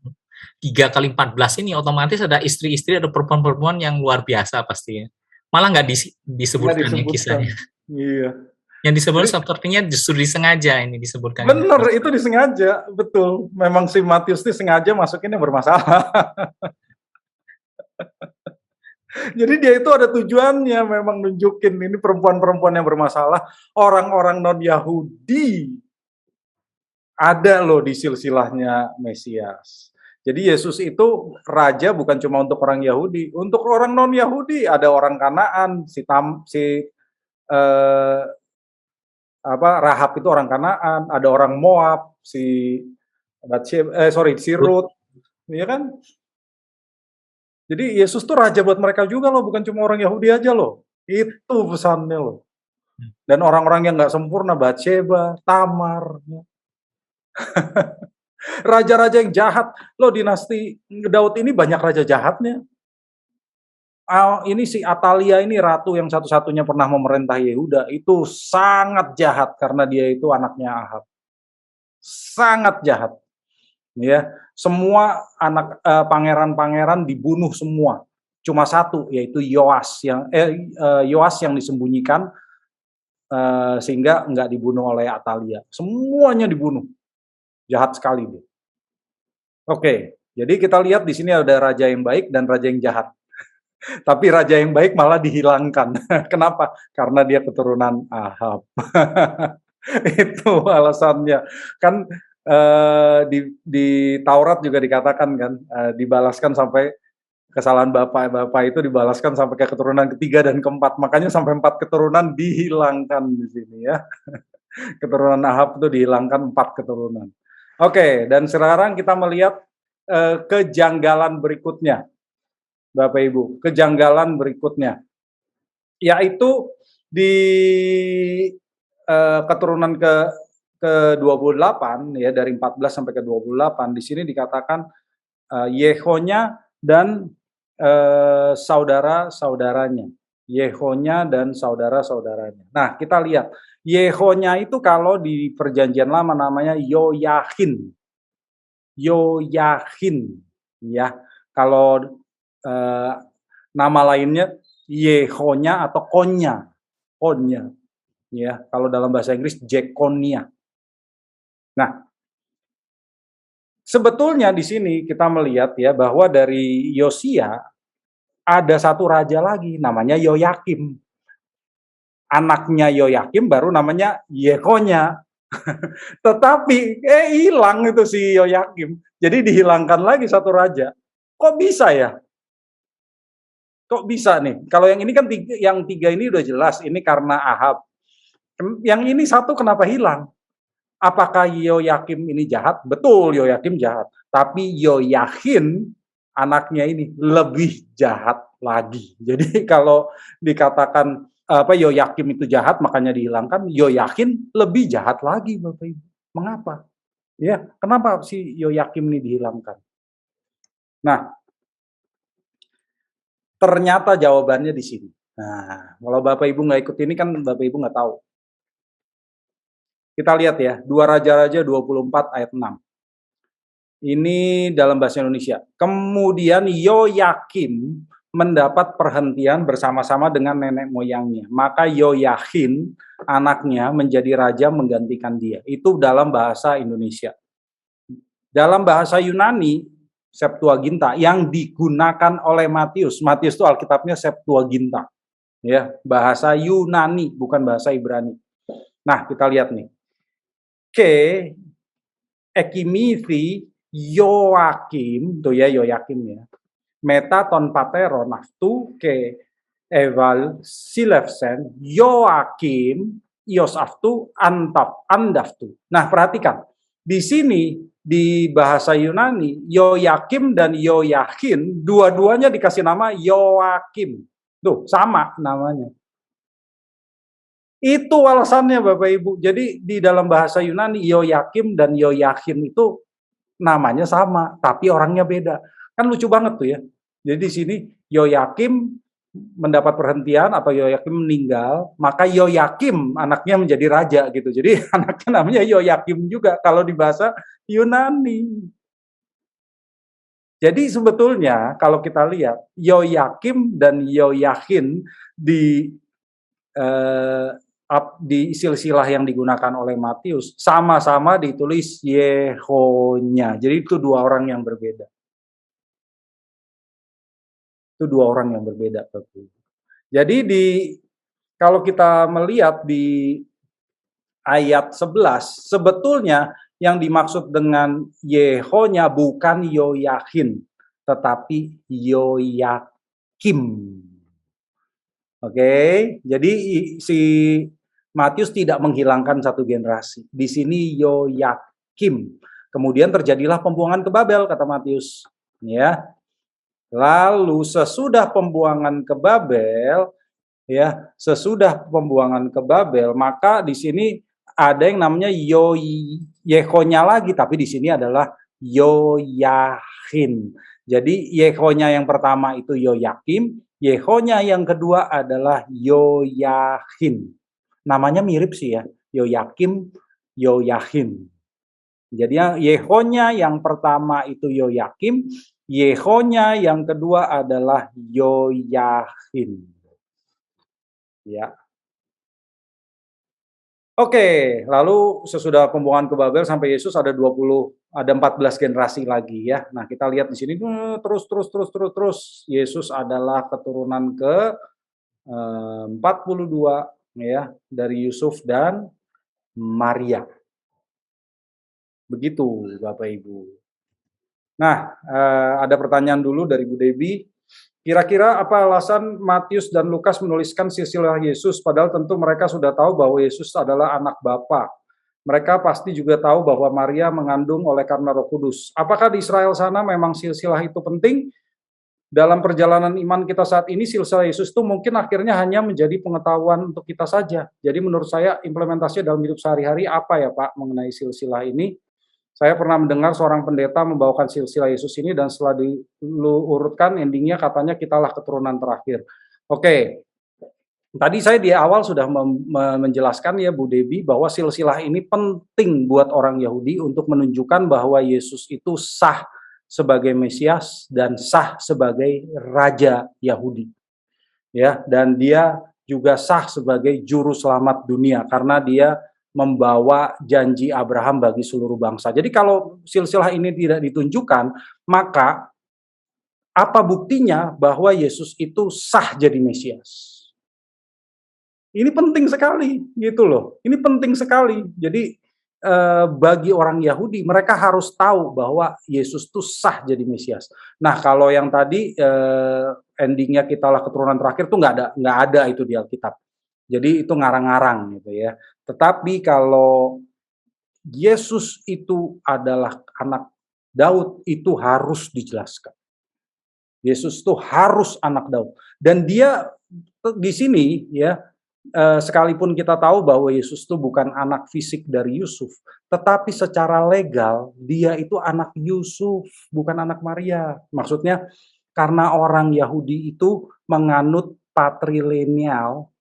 3 kali 14 ini otomatis ada istri-istri, ada perempuan-perempuan yang luar biasa pastinya. Malah nggak disebutkan yang kisahnya. Iya. Yang disebut sepertinya justru disengaja ini disebutkan. Bener, itu disengaja, betul. Memang si Matius ini sengaja masukin yang bermasalah. Jadi dia itu ada tujuannya memang nunjukin ini perempuan-perempuan yang bermasalah, orang-orang non-Yahudi ada loh di silsilahnya Mesias. Jadi Yesus itu raja bukan cuma untuk orang Yahudi, untuk orang non-Yahudi ada orang Kanaan, eh, Rahab itu orang Kanaan, ada orang Moab, si Rut, ya kan? Jadi Yesus tuh raja buat mereka juga loh, bukan cuma orang Yahudi aja loh. Itu pesannya loh. Dan orang-orang yang nggak sempurna, Batsheba, Tamar, raja-raja yang jahat. Loh, dinasti Daud ini banyak raja jahatnya. Ini si Atalia ini ratu yang satu-satunya pernah memerintah Yehuda, itu sangat jahat karena dia itu anaknya Ahab. Sangat jahat. Ya, semua anak pangeran-pangeran dibunuh semua. Cuma satu yaitu Yoas yang disembunyikan sehingga nggak dibunuh oleh Atalia. Semuanya dibunuh. Jahat sekali dia. Oke, jadi kita lihat di sini ada raja yang baik dan raja yang jahat. Tapi raja yang baik malah dihilangkan. Kenapa? Karena dia keturunan Ahab. Itu alasannya. Kan di Taurat juga dikatakan kan, dibalaskan sampai kesalahan bapak itu dibalaskan sampai ke keturunan ketiga dan keempat. Makanya sampai 4 keturunan dihilangkan di sini ya. Keturunan Ahab itu dihilangkan 4 keturunan. Oke, dan sekarang kita melihat kejanggalan berikutnya, Bapak Ibu. Kejanggalan berikutnya, yaitu di keturunan ke-28 ya, dari 14 sampai ke 28 di sini dikatakan Yehonya dan saudara-saudaranya. Yehonya dan saudara-saudaranya. Nah, kita lihat Yehonya itu kalau di Perjanjian Lama namanya Yoyakin. Yoyakin ya. Kalau nama lainnya Yehonya atau Konya. Konya ya. Kalau dalam bahasa Inggris Jekonia. Nah, sebetulnya di sini kita melihat ya bahwa dari Yosia ada satu raja lagi namanya Yoyakim. Anaknya Yoyakim baru namanya Yekonya. Tetapi hilang itu si Yoyakim. Jadi dihilangkan lagi satu raja. Kok bisa ya? Kok bisa nih? Kalau yang ini kan yang tiga ini udah jelas ini karena Ahab. Yang ini satu kenapa hilang? Apakah Yoyakim ini jahat? Betul, Yoyakim jahat. Tapi Yoyakin, anaknya ini lebih jahat lagi. Jadi kalau dikatakan Yoyakim itu jahat, makanya dihilangkan. Yoyakin lebih jahat lagi, Bapak Ibu. Mengapa? Ya, kenapa si Yoyakim ini dihilangkan? Nah, ternyata jawabannya di sini. Nah, kalau Bapak Ibu nggak ikut ini kan Bapak Ibu nggak tahu. Kita lihat ya, 2 Raja-Raja 24 ayat 6. Ini dalam bahasa Indonesia. Kemudian Yoyakim mendapat perhentian bersama-sama dengan nenek moyangnya. Maka Yoyakin, anaknya, menjadi raja menggantikan dia. Itu dalam bahasa Indonesia. Dalam bahasa Yunani, Septuaginta, yang digunakan oleh Matius. Matius itu Alkitabnya Septuaginta. Ya, bahasa Yunani, bukan bahasa Ibrani. Nah, kita lihat nih. Ekimithi Yoakim, tuh ya Yoyakim ya. Metaton patero naftu ke eval silefsen Yoakim iosaftu andaftu. Nah, perhatikan. Di sini di bahasa Yunani Yoyakim dan Yoyakin dua-duanya dikasih nama Yoakim. Tuh, sama namanya. Itu alasannya Bapak Ibu. Jadi di dalam bahasa Yunani Yoyakim dan Yoyakin itu namanya sama, tapi orangnya beda. Kan lucu banget tuh ya. Jadi di sini Yoyakim mendapat perhentian atau Yoyakim meninggal, maka Yoyakim anaknya menjadi raja gitu. Jadi anaknya namanya Yoyakim juga kalau di bahasa Yunani. Jadi sebetulnya kalau kita lihat Yoyakim dan Yoyakin di silsilah yang digunakan oleh Matius sama-sama ditulis Yehonya. Jadi itu 2 orang yang berbeda. Itu dua orang yang berbeda, Bapak Ibu. Jadi kalau kita melihat di ayat 11, sebetulnya yang dimaksud dengan Yehonya bukan Yoyakin, tetapi Yoyakim. Oke, jadi si Matius tidak menghilangkan satu generasi. Di sini Yoyakim. Kemudian terjadilah pembuangan ke Babel, kata Matius. Ya. Lalu sesudah pembuangan ke Babel, maka di sini ada yang namanya Yehonya lagi, tapi di sini adalah Yoyakin. Jadi Yehonya yang pertama itu Yoyakim, Yehonya yang kedua adalah Yoyakin. Namanya mirip sih ya, Yoyakim, Yoyakin. Jadi Yehonya yang pertama itu Yoyakim, Yehonya yang kedua adalah Yoyakin. Ya. Oke, lalu sesudah pembuangan ke Babel sampai Yesus ada 14 generasi lagi ya. Nah, kita lihat di sini terus Yesus adalah keturunan ke 42 ya dari Yusuf dan Maria. Begitu Bapak Ibu. Nah, ada pertanyaan dulu dari Bu Debi. Kira-kira apa alasan Matius dan Lukas menuliskan silsilah Yesus, padahal tentu mereka sudah tahu bahwa Yesus adalah anak Bapa. Mereka pasti juga tahu bahwa Maria mengandung oleh karena Roh Kudus. Apakah di Israel sana memang silsilah itu penting? Dalam perjalanan iman kita saat ini, silsilah Yesus itu mungkin akhirnya hanya menjadi pengetahuan untuk kita saja. Jadi menurut saya implementasinya dalam hidup sehari-hari apa ya Pak mengenai silsilah ini? Saya pernah mendengar seorang pendeta membawakan silsilah Yesus ini dan setelah diurutkan endingnya katanya kitalah keturunan terakhir. Oke, tadi saya di awal sudah menjelaskan ya Bu Debi bahwa silsilah ini penting buat orang Yahudi untuk menunjukkan bahwa Yesus itu sah sebagai Mesias dan sah sebagai Raja Yahudi. Ya, dan dia juga sah sebagai juru selamat dunia karena dia membawa janji Abraham bagi seluruh bangsa. Jadi kalau silsilah ini tidak ditunjukkan, maka apa buktinya bahwa Yesus itu sah jadi Mesias? Ini penting sekali, gitu loh. Ini penting sekali. Jadi bagi orang Yahudi, mereka harus tahu bahwa Yesus itu sah jadi Mesias. Nah, kalau yang tadi endingnya kitalah keturunan terakhir tuh nggak ada itu di Alkitab. Jadi itu ngarang-ngarang gitu ya. Tetapi kalau Yesus itu adalah anak Daud, itu harus dijelaskan. Yesus itu harus anak Daud. Dan dia di sini ya, sekalipun kita tahu bahwa Yesus itu bukan anak fisik dari Yusuf, tetapi secara legal dia itu anak Yusuf, bukan anak Maria. Maksudnya karena orang Yahudi itu menganut patrilineal,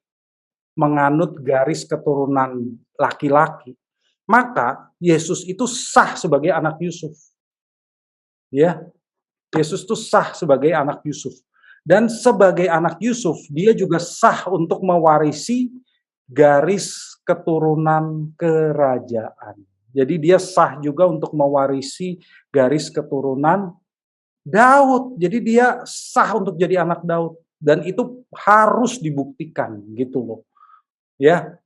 menganut garis keturunan laki-laki, maka Yesus itu sah sebagai anak Yusuf. Ya, Yesus itu sah sebagai anak Yusuf. Dan sebagai anak Yusuf, dia juga sah untuk mewarisi garis keturunan kerajaan. Jadi dia sah juga untuk mewarisi garis keturunan Daud. Jadi dia sah untuk jadi anak Daud. Dan itu harus dibuktikan gitu loh. Ya,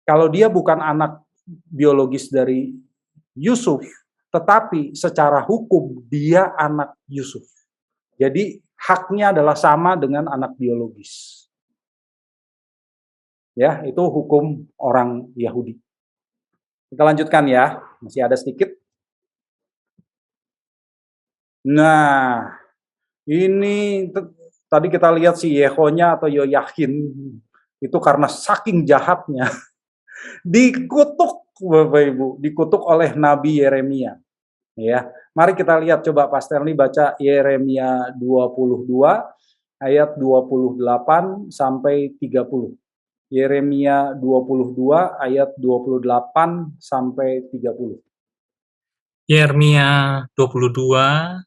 kalau dia bukan anak biologis dari Yusuf, tetapi secara hukum dia anak Yusuf. Jadi haknya adalah sama dengan anak biologis. Ya, itu hukum orang Yahudi. Kita lanjutkan ya, masih ada sedikit. Nah, ini tadi kita lihat si Yehonya atau Yoyakin itu karena saking jahatnya dikutuk Bapak Ibu, dikutuk oleh Nabi Yeremia. Ya, mari kita lihat, coba Pak Sterling baca Yeremia 22 ayat 28 sampai 30. Yeremia 22 ayat 28 sampai 30. Yeremia 22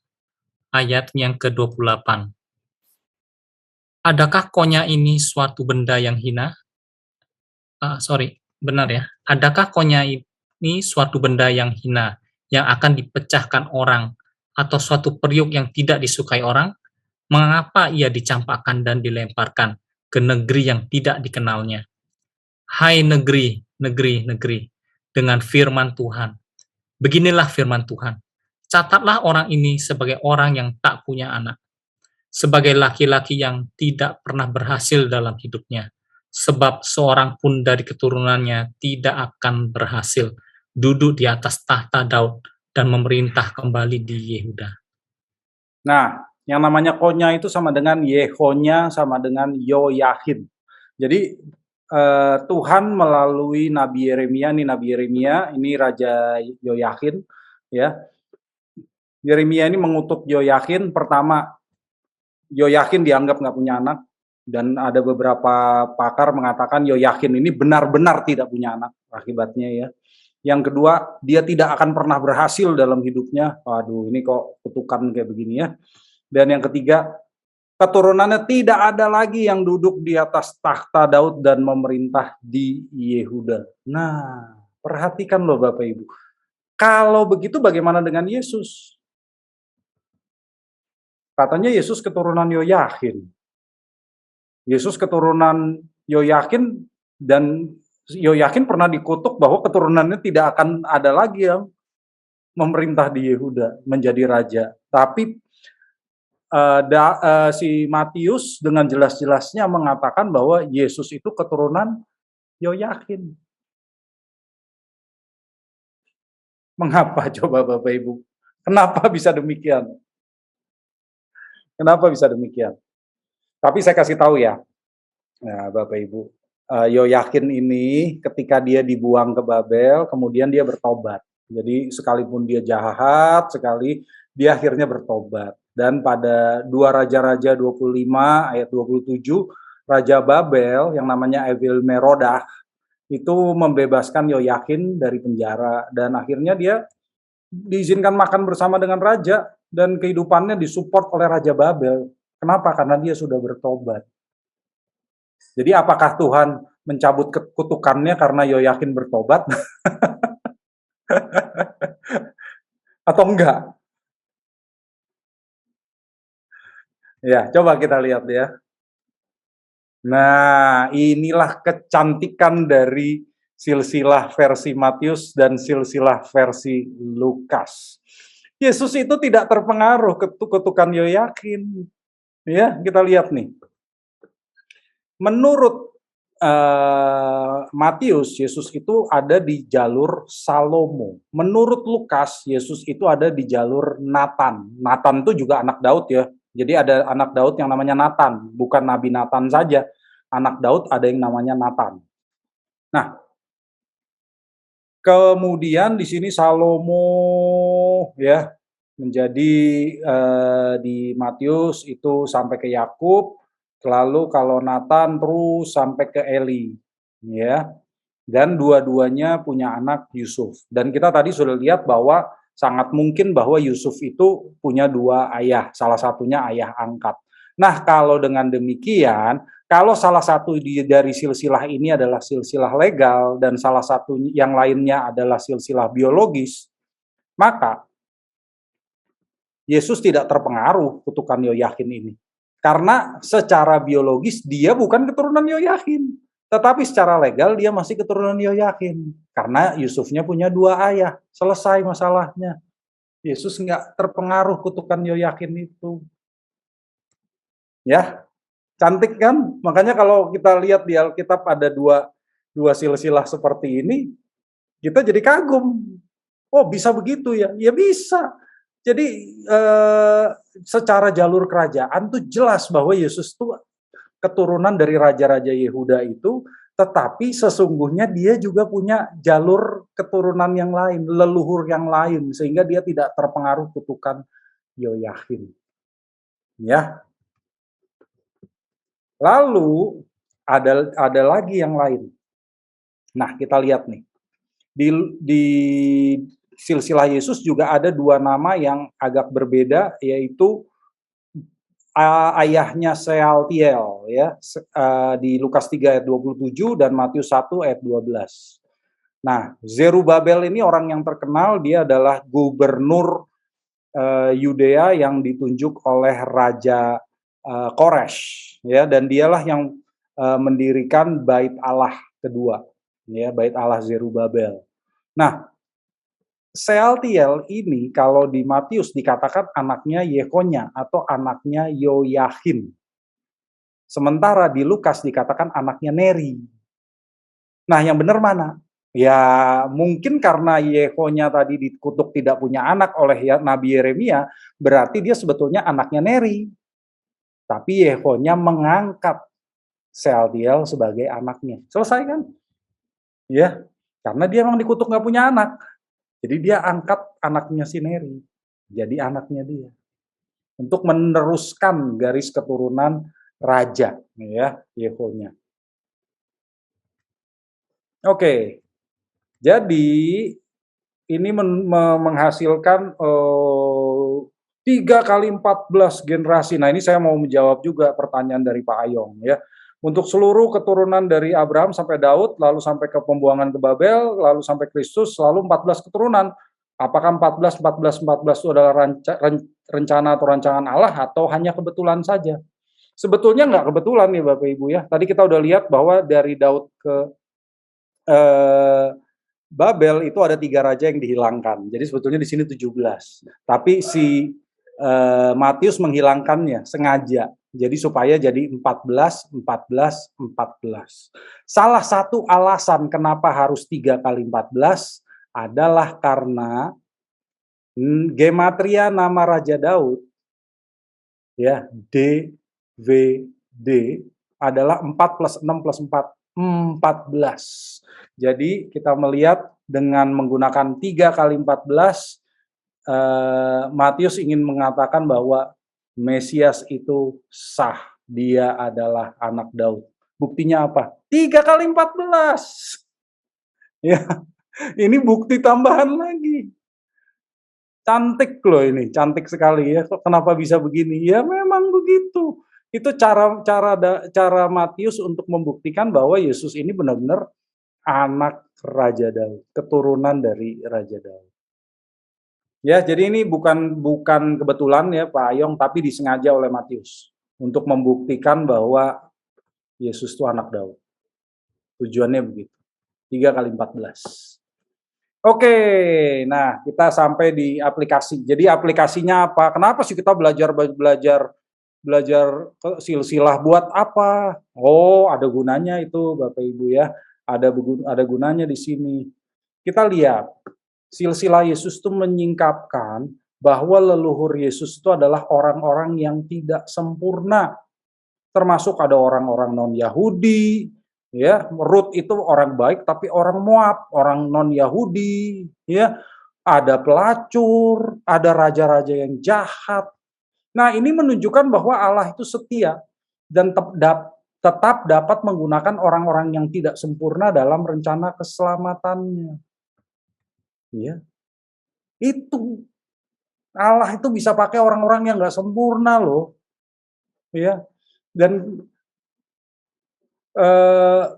ayat yang ke-28. Adakah konya ini suatu benda yang hina? Benar ya. Adakah konya ini suatu benda yang hina, yang akan dipecahkan orang, atau suatu periuk yang tidak disukai orang? Mengapa ia dicampakkan dan dilemparkan ke negeri yang tidak dikenalnya? Hai negeri, negeri, negeri, dengan firman Tuhan. Beginilah firman Tuhan. Catatlah orang ini sebagai orang yang tak punya anak, sebagai laki-laki yang tidak pernah berhasil dalam hidupnya, sebab seorang pun dari keturunannya tidak akan berhasil duduk di atas tahta Daud dan memerintah kembali di Yehuda. Nah, yang namanya Konya itu sama dengan Yehonya sama dengan Yoyakin. Jadi Tuhan melalui Nabi Yeremia, ini Raja Yoyakin, ya. Yeremia ini mengutuk Yoyakin. Pertama, Yoyakin dianggap nggak punya anak, dan ada beberapa pakar mengatakan Yoyakin ini benar-benar tidak punya anak akibatnya, ya. Yang kedua, dia tidak akan pernah berhasil dalam hidupnya. Waduh, ini kok kutukan kayak begini, ya. Dan yang ketiga, keturunannya tidak ada lagi yang duduk di atas takhta Daud dan memerintah di Yehuda. Nah, perhatikan loh Bapak Ibu. Kalau begitu bagaimana dengan Yesus? Katanya Yesus keturunan Yoyakin. Yesus keturunan Yoyakin, dan Yoyakin pernah dikutuk bahwa keturunannya tidak akan ada lagi yang memerintah di Yehuda, menjadi raja. Tapi si Matius dengan jelas-jelasnya mengatakan bahwa Yesus itu keturunan Yoyakin. Mengapa coba Bapak Ibu? Kenapa bisa demikian? Kenapa bisa demikian? Tapi saya kasih tahu ya, Bapak Ibu, Yoyakin ini ketika dia dibuang ke Babel, kemudian dia bertobat. Jadi sekalipun dia jahat sekali, dia akhirnya bertobat. Dan pada 2 Raja-Raja 25 ayat 27, Raja Babel yang namanya Evil-Merodah itu membebaskan Yoyakin dari penjara, dan akhirnya dia diizinkan makan bersama dengan raja, dan kehidupannya disupport oleh Raja Babel. Kenapa? Karena dia sudah bertobat. Jadi apakah Tuhan mencabut kutukannya karena Yoyakin bertobat? Atau enggak? Ya, coba kita lihat ya. Nah, inilah kecantikan dari silsilah versi Matius dan silsilah versi Lukas. Yesus itu tidak terpengaruh kutukan Yoyakin. Ya, kita lihat nih. Menurut Matius, Yesus itu ada di jalur Salomo. Menurut Lukas, Yesus itu ada di jalur Nathan. Nathan itu juga anak Daud ya. Jadi ada anak Daud yang namanya Nathan, bukan Nabi Nathan saja. Anak Daud ada yang namanya Nathan. Nah, kemudian di sini Salomo ya menjadi di Matius itu sampai ke Yakub, lalu kalau Nathan terus sampai ke Eli, ya. Dan dua-duanya punya anak Yusuf. Dan kita tadi sudah lihat bahwa sangat mungkin bahwa Yusuf itu punya 2 ayah, salah satunya ayah angkat. Nah, kalau dengan demikian, kalau salah satu dari silsilah ini adalah silsilah legal dan salah satu yang lainnya adalah silsilah biologis, maka Yesus tidak terpengaruh kutukan Yoyakin ini. Karena secara biologis dia bukan keturunan Yoyakin. Tetapi secara legal dia masih keturunan Yoyakin. Karena Yusufnya punya 2 ayah. Selesai masalahnya. Yesus nggak terpengaruh kutukan Yoyakin itu. Ya, cantik kan? Makanya kalau kita lihat di Alkitab ada dua silsilah seperti ini, kita jadi kagum. Oh, bisa begitu ya? Ya bisa. Jadi secara jalur kerajaan tuh jelas bahwa Yesus tuh keturunan dari raja-raja Yehuda itu, tetapi sesungguhnya dia juga punya jalur keturunan yang lain, leluhur yang lain, sehingga dia tidak terpengaruh kutukan Yoyakin. Ya. Lalu ada lagi yang lain. Nah, kita lihat nih. Di silsilah Yesus juga ada 2 nama yang agak berbeda, yaitu ayahnya Sealtiel ya, di Lukas 3 ayat 27 dan Matius 1 ayat 12. Nah, Zerubabel ini orang yang terkenal, dia adalah gubernur Yudea yang ditunjuk oleh Raja Koresh, ya, dan dialah yang mendirikan Bait Allah kedua, ya, Bait Allah Zerubabel. Nah, Sealtiel ini kalau di Matius dikatakan anaknya Yekonya atau anaknya Yoyahin. Sementara di Lukas dikatakan anaknya Neri. Nah, yang benar mana? Ya, mungkin karena Yekonya tadi dikutuk tidak punya anak oleh Nabi Yeremia, berarti dia sebetulnya anaknya Neri. Tapi Yekonya mengangkat Sealtiel sebagai anaknya. Selesai kan? Ya, karena dia memang dikutuk nggak punya anak. Jadi dia angkat anaknya si Neri, jadi anaknya dia. Untuk meneruskan garis keturunan raja, ya, Yehonya. Oke, jadi ini menghasilkan 3 kali 14 generasi. Nah, ini saya mau menjawab juga pertanyaan dari Pak Ayong, ya. Untuk seluruh keturunan dari Abraham sampai Daud, lalu sampai ke pembuangan ke Babel, lalu sampai Kristus, lalu 14 keturunan. Apakah 14 itu adalah rencana atau rancangan Allah atau hanya kebetulan saja? Sebetulnya nggak kebetulan nih Bapak Ibu ya. Tadi kita udah lihat bahwa dari Daud ke Babel itu ada 3 raja yang dihilangkan. Jadi sebetulnya di sini 17. Tapi si Matius menghilangkannya sengaja. Jadi supaya jadi 14. Salah satu alasan kenapa harus 3 kali 14 adalah karena gematria nama Raja Daud, ya, DVD adalah 4 plus 6 plus 4, 14. Jadi kita melihat dengan menggunakan 3 kali 14, Matius ingin mengatakan bahwa Mesias itu sah, dia adalah anak Daud. Buktinya apa? 3 kali 14. Ya, ini bukti tambahan lagi. Cantik loh ini, cantik sekali ya. Kenapa bisa begini? Ya memang begitu. Itu cara Matius untuk membuktikan bahwa Yesus ini benar-benar anak Raja Daud, keturunan dari Raja Daud. Ya, jadi ini bukan kebetulan ya Pak Ayong, tapi disengaja oleh Matius untuk membuktikan bahwa Yesus itu anak Daud. Tujuannya begitu. 3 kali 14. Oke, nah kita sampai di aplikasi. Jadi aplikasinya apa? Kenapa sih kita belajar silsilah buat apa? Oh, ada gunanya itu Bapak Ibu ya. Ada gunanya di sini. Kita lihat silsilah Yesus itu menyingkapkan bahwa leluhur Yesus itu adalah orang-orang yang tidak sempurna. Termasuk ada orang-orang non-Yahudi, ya. Rut itu orang baik tapi orang Moab, orang non-Yahudi, ya. Ada pelacur, ada raja-raja yang jahat. Nah, ini menunjukkan bahwa Allah itu setia dan tetap dapat menggunakan orang-orang yang tidak sempurna dalam rencana keselamatannya. Ya, itu Allah itu bisa pakai orang-orang yang nggak sempurna loh, ya. Dan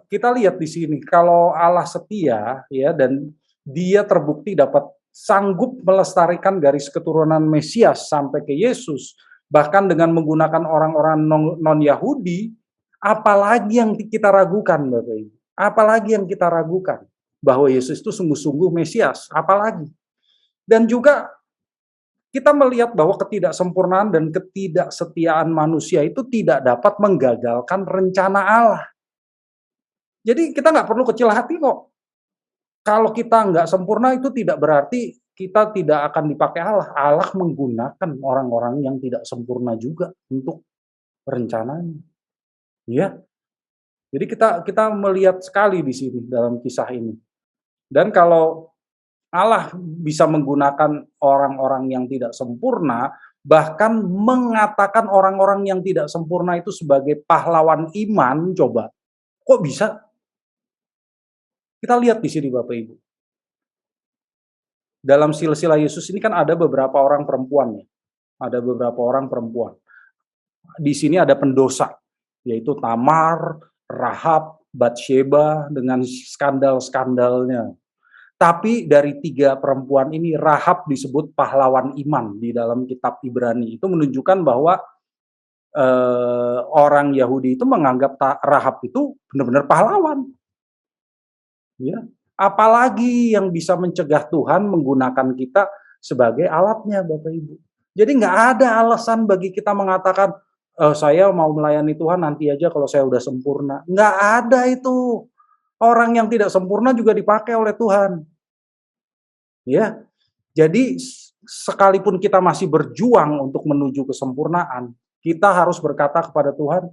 kita lihat di sini kalau Allah setia, ya, dan Dia terbukti dapat sanggup melestarikan garis keturunan Mesias sampai ke Yesus, bahkan dengan menggunakan orang-orang non-Yahudi, apalagi yang kita ragukan, Bapak Ibu? Apalagi yang kita ragukan? Bahwa Yesus itu sungguh-sungguh Mesias, apalagi. Dan juga kita melihat bahwa ketidaksempurnaan dan ketidaksetiaan manusia itu tidak dapat menggagalkan rencana Allah. Jadi kita nggak perlu kecil hati kok. Kalau kita nggak sempurna itu tidak berarti kita tidak akan dipakai Allah. Allah menggunakan orang-orang yang tidak sempurna juga untuk rencananya. Ya. Jadi kita melihat sekali di sini dalam kisah ini. Dan kalau Allah bisa menggunakan orang-orang yang tidak sempurna, bahkan mengatakan orang-orang yang tidak sempurna itu sebagai pahlawan iman, coba. Kok bisa? Kita lihat di sini Bapak Ibu. Dalam silsilah Yesus ini kan ada beberapa orang perempuan ya. Ada beberapa orang perempuan. Di sini ada pendosa, yaitu Tamar, Rahab, Batsheba dengan skandal-skandalnya. Tapi dari 3 perempuan ini Rahab disebut pahlawan iman di dalam kitab Ibrani. Itu menunjukkan bahwa orang Yahudi itu menganggap Rahab itu benar-benar pahlawan. Ya, apalagi yang bisa mencegah Tuhan menggunakan kita sebagai alatnya, Bapak Ibu. Jadi nggak ada alasan bagi kita mengatakan, saya mau melayani Tuhan nanti aja kalau saya udah sempurna. Nggak ada itu. Orang yang tidak sempurna juga dipakai oleh Tuhan. Ya, jadi sekalipun kita masih berjuang untuk menuju kesempurnaan, kita harus berkata kepada Tuhan,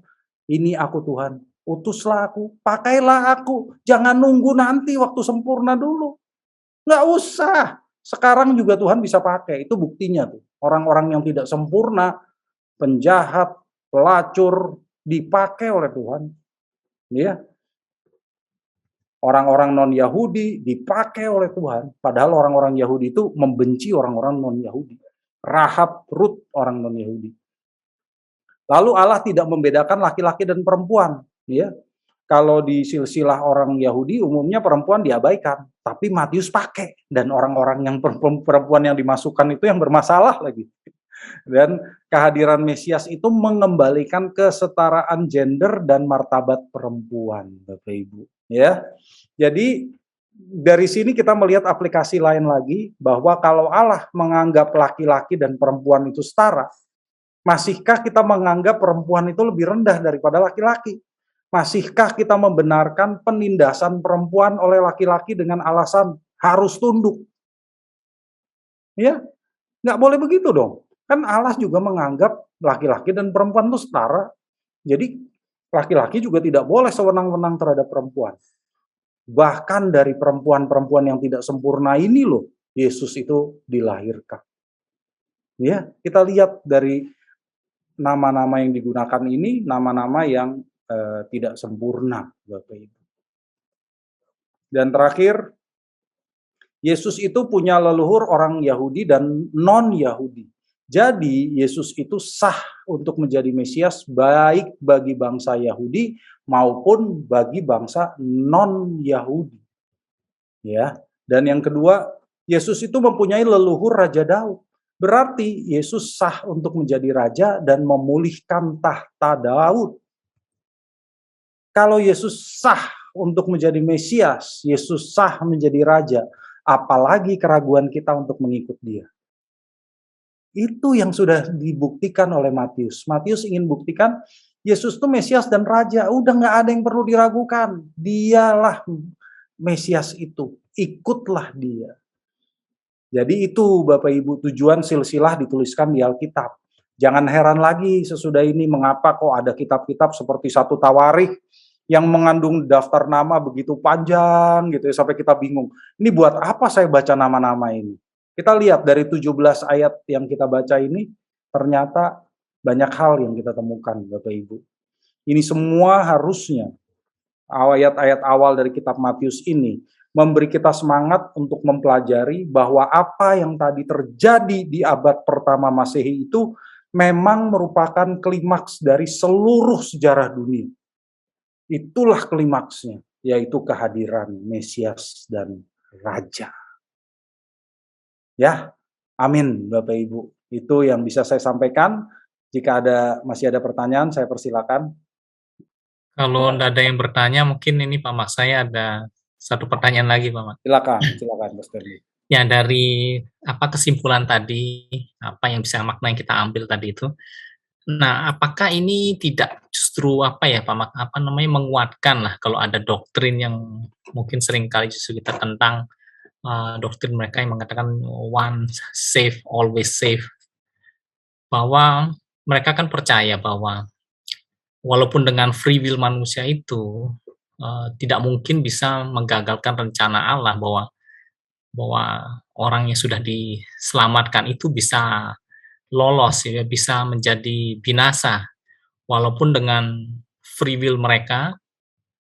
ini aku Tuhan, utuslah aku, pakailah aku, jangan nunggu nanti waktu sempurna dulu. Nggak usah, sekarang juga Tuhan bisa pakai, itu buktinya tuh. Orang-orang yang tidak sempurna, penjahat, pelacur, dipakai oleh Tuhan. Ya, orang-orang non-Yahudi dipakai oleh Tuhan, padahal orang-orang Yahudi itu membenci orang-orang non-Yahudi. Rahab, Rut, orang non-Yahudi. Lalu Allah tidak membedakan laki-laki dan perempuan, ya. Kalau di silsilah orang Yahudi umumnya perempuan diabaikan, tapi Matius pakai, dan orang-orang yang perempuan yang dimasukkan itu yang bermasalah lagi. Dan kehadiran Mesias itu mengembalikan kesetaraan gender dan martabat perempuan, Bapak Ibu. Ya, jadi dari sini kita melihat aplikasi lain lagi bahwa kalau Allah menganggap laki-laki dan perempuan itu setara, masihkah kita menganggap perempuan itu lebih rendah daripada laki-laki? Masihkah kita membenarkan penindasan perempuan oleh laki-laki dengan alasan harus tunduk? Ya, nggak boleh begitu dong. Kan Allah juga menganggap laki-laki dan perempuan itu setara. Jadi laki-laki juga tidak boleh sewenang-wenang terhadap perempuan. Bahkan dari perempuan-perempuan yang tidak sempurna ini loh, Yesus itu dilahirkan. Ya, kita lihat dari nama-nama yang digunakan ini, nama-nama yang tidak sempurna, Bapak Ibu. Dan terakhir, Yesus itu punya leluhur orang Yahudi dan non-Yahudi. Jadi Yesus itu sah untuk menjadi Mesias baik bagi bangsa Yahudi maupun bagi bangsa non-Yahudi. Ya. Dan yang kedua, Yesus itu mempunyai leluhur Raja Daud. Berarti Yesus sah untuk menjadi raja dan memulihkan tahta Daud. Kalau Yesus sah untuk menjadi Mesias, Yesus sah menjadi raja, apalagi keraguan kita untuk mengikut dia. Itu yang sudah dibuktikan oleh Matius. Matius ingin buktikan Yesus itu Mesias dan Raja. Udah nggak ada yang perlu diragukan. Dialah Mesias itu. Ikutlah dia. Jadi itu Bapak Ibu tujuan silsilah dituliskan di Alkitab. Jangan heran lagi sesudah ini mengapa kok ada kitab-kitab seperti 1 Tawarikh yang mengandung daftar nama begitu panjang gitu ya, sampai kita bingung. Ini buat apa saya baca nama-nama ini? Kita lihat dari 17 ayat yang kita baca ini, ternyata banyak hal yang kita temukan, Bapak Ibu. Ini semua harusnya, ayat-ayat awal dari kitab Matius ini, memberi kita semangat untuk mempelajari bahwa apa yang tadi terjadi di abad pertama Masehi itu memang merupakan klimaks dari seluruh sejarah dunia. Itulah klimaksnya, yaitu kehadiran Mesias dan Raja. Ya, amin Bapak Ibu. Itu yang bisa saya sampaikan. Jika masih ada pertanyaan, saya persilakan. Kalau tidak ada yang bertanya, mungkin ini Pak Mak, saya ada satu pertanyaan lagi Pak Mak. Silakan Mas Terli. Ya, dari kesimpulan tadi, apa yang bisa makna yang kita ambil tadi itu. Nah, apakah ini tidak justru Pak Mak, menguatkan lah kalau ada doktrin yang mungkin seringkali justru kita tentang, doktrin mereka yang mengatakan one safe, always safe. Bahwa mereka kan percaya bahwa walaupun dengan free will manusia itu tidak mungkin bisa menggagalkan rencana Allah bahwa orang yang sudah diselamatkan itu bisa lolos, ya, bisa menjadi binasa. Walaupun dengan free will mereka,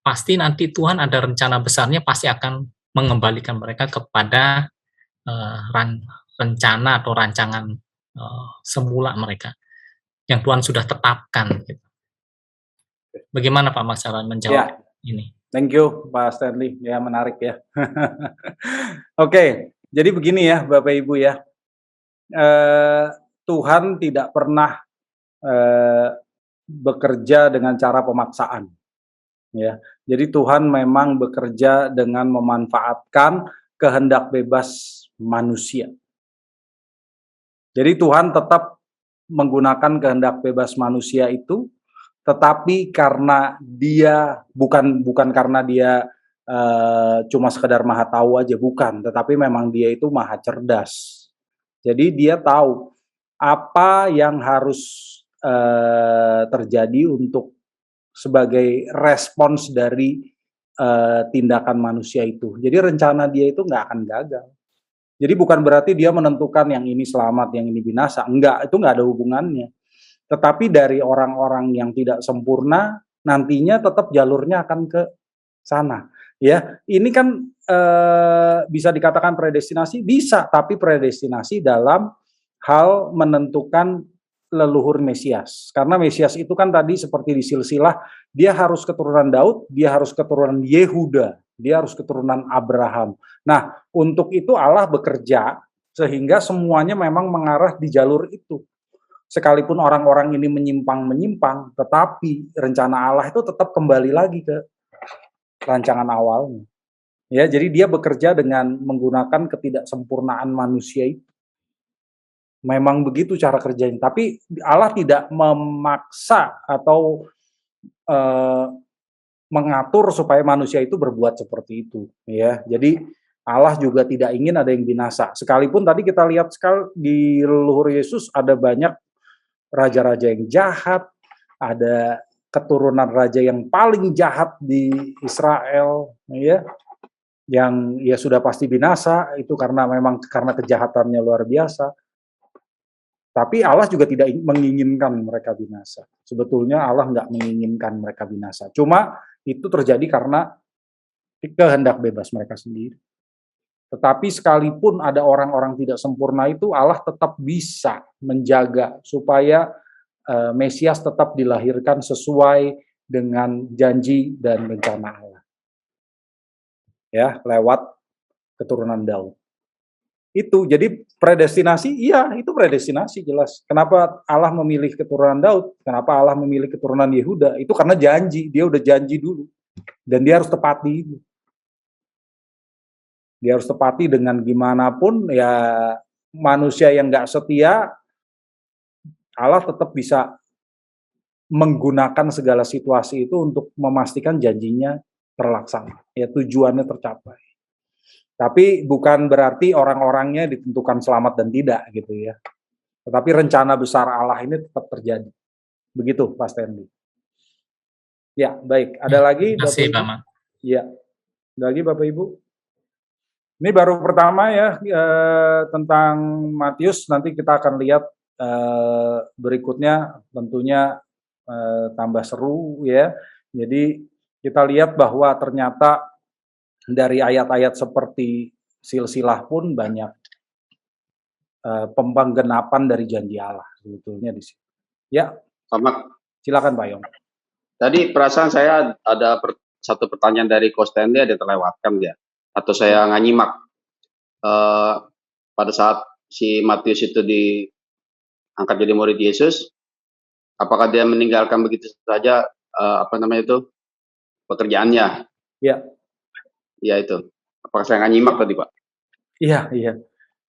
pasti nanti Tuhan ada rencana besarnya, pasti akan mengembalikan mereka kepada rencana atau rancangan semula mereka yang Tuhan sudah tetapkan. Gitu. Bagaimana Pak Mas cara menjawab ini? Thank you Pak Stanley, ya menarik ya. Oke, jadi begini ya Bapak Ibu ya. Tuhan tidak pernah bekerja dengan cara pemaksaan. Ya, jadi Tuhan memang bekerja dengan memanfaatkan kehendak bebas manusia. Jadi Tuhan tetap menggunakan kehendak bebas manusia itu, tetapi karena dia bukan karena dia cuma sekedar maha tahu aja, bukan, tetapi memang dia itu maha cerdas. Jadi dia tahu apa yang harus terjadi untuk sebagai respons dari tindakan manusia itu. Jadi rencana dia itu nggak akan gagal. Jadi bukan berarti dia menentukan yang ini selamat, yang ini binasa. Enggak, itu nggak ada hubungannya. Tetapi dari orang-orang yang tidak sempurna, nantinya tetap jalurnya akan ke sana. Ya, ini kan bisa dikatakan predestinasi, bisa, tapi predestinasi dalam hal menentukan leluhur Mesias. Karena Mesias itu kan tadi seperti di silsilah, dia harus keturunan Daud, dia harus keturunan Yehuda, dia harus keturunan Abraham. Nah, untuk itu Allah bekerja sehingga semuanya memang mengarah di jalur itu. Sekalipun orang-orang ini menyimpang, tetapi rencana Allah itu tetap kembali lagi ke rancangan awalnya. Ya, jadi dia bekerja dengan menggunakan ketidaksempurnaan manusia itu. Memang begitu cara kerjanya, tapi Allah tidak memaksa atau mengatur supaya manusia itu berbuat seperti itu, ya. Jadi Allah juga tidak ingin ada yang binasa. Sekalipun tadi kita lihat sekali di leluhur Yesus ada banyak raja-raja yang jahat, ada keturunan raja yang paling jahat di Israel, ya, yang ya sudah pasti binasa itu karena kejahatannya luar biasa. Tapi Allah juga tidak menginginkan mereka binasa. Sebetulnya Allah nggak menginginkan mereka binasa. Cuma itu terjadi karena kehendak bebas mereka sendiri. Tetapi sekalipun ada orang-orang tidak sempurna itu, Allah tetap bisa menjaga supaya Mesias tetap dilahirkan sesuai dengan janji dan rencana Allah. Ya, lewat keturunan Daud. Itu, jadi predestinasi, iya itu predestinasi jelas. Kenapa Allah memilih keturunan Daud? Kenapa Allah memilih keturunan Yehuda? Itu karena janji, dia udah janji dulu. Dan dia harus tepati itu. Dia harus tepati dengan gimana pun, ya manusia yang nggak setia, Allah tetap bisa menggunakan segala situasi itu untuk memastikan janjinya terlaksana. Ya tujuannya tercapai. Tapi bukan berarti orang-orangnya ditentukan selamat dan tidak gitu ya. Tetapi rencana besar Allah ini tetap terjadi. Begitu Pak Stanley. Ya, baik. Ada lagi Bapak Terima kasih, Ibu? Pak. Ya. Ada lagi Bapak Ibu? Ini baru pertama ya tentang Matius. Nanti kita akan lihat berikutnya tentunya tambah seru ya. Jadi kita lihat bahwa ternyata dari ayat-ayat seperti silsilah pun banyak penggenapan dari janji Allah sebetulnya di sini. Ya, Sama silakan Pak Yong. tadi perasaan saya ada satu pertanyaan dari Coach Stanley ada terlewatkan ya, atau saya nggak nyimak. Pada saat si Matius itu diangkat jadi murid Yesus, apakah dia meninggalkan begitu saja pekerjaannya? Ya. Ya itu. Apakah saya nggak nyimak tadi Pak? Iya.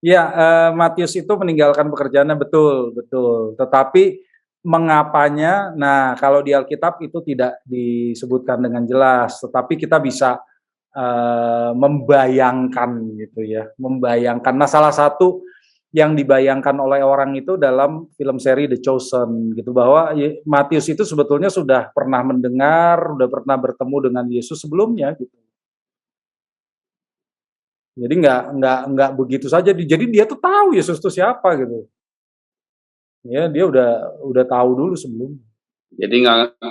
Ya, Matius itu meninggalkan pekerjaannya betul. Tetapi mengapanya, nah kalau di Alkitab itu tidak disebutkan dengan jelas, tetapi kita bisa membayangkan gitu ya, membayangkan. Nah salah satu yang dibayangkan oleh orang itu dalam film seri The Chosen gitu, bahwa Matius itu sebetulnya sudah pernah mendengar, sudah pernah bertemu dengan Yesus sebelumnya gitu. Jadi nggak begitu saja. Jadi dia tuh tahu Yesus itu siapa gitu. Ya dia udah tahu dulu sebelum. Jadi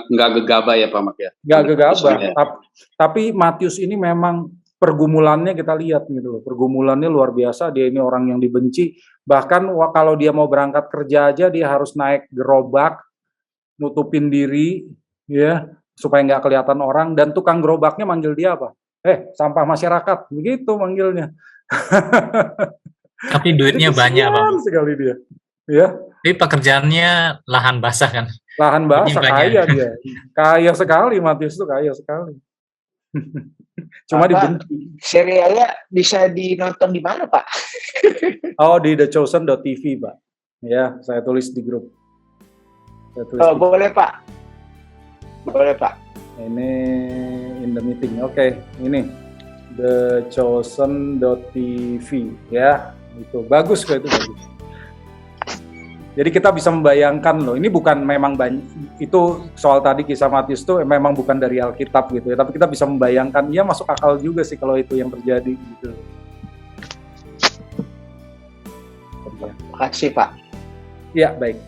nggak gegabah ya Pak Mak ya? Nggak gegabah. Tapi Matius ini memang pergumulannya kita lihat gitu loh. Pergumulannya luar biasa. Dia ini orang yang dibenci. Bahkan kalau dia mau berangkat kerja aja dia harus naik gerobak, nutupin diri, ya supaya nggak kelihatan orang. Dan tukang gerobaknya manggil dia apa? Sampah masyarakat, begitu manggilnya. Tapi duitnya banyak, Pak. Sekali dia. Ya. Tapi pekerjaannya lahan basah kan? Lahan basah, Ini kaya banyak. dia. Kaya sekali, Matius itu kaya sekali. Cuma Apa? dibenci. Serialnya bisa dinonton di mana, Pak? Oh, di thechosen.tv, Pak. Ya, saya tulis di grup. Saya tulis di- Boleh, Pak. Boleh, Pak. Ini in the meeting. Oke, ini thechosen.tv ya. Itu bagus kok, itu bagus. Jadi kita bisa membayangkan loh, ini bukan memang itu soal tadi kisah Matius itu memang bukan dari Alkitab gitu ya, tapi kita bisa membayangkan, ya masuk akal juga sih kalau itu yang terjadi gitu. Makasih, Pak. Ya, baik.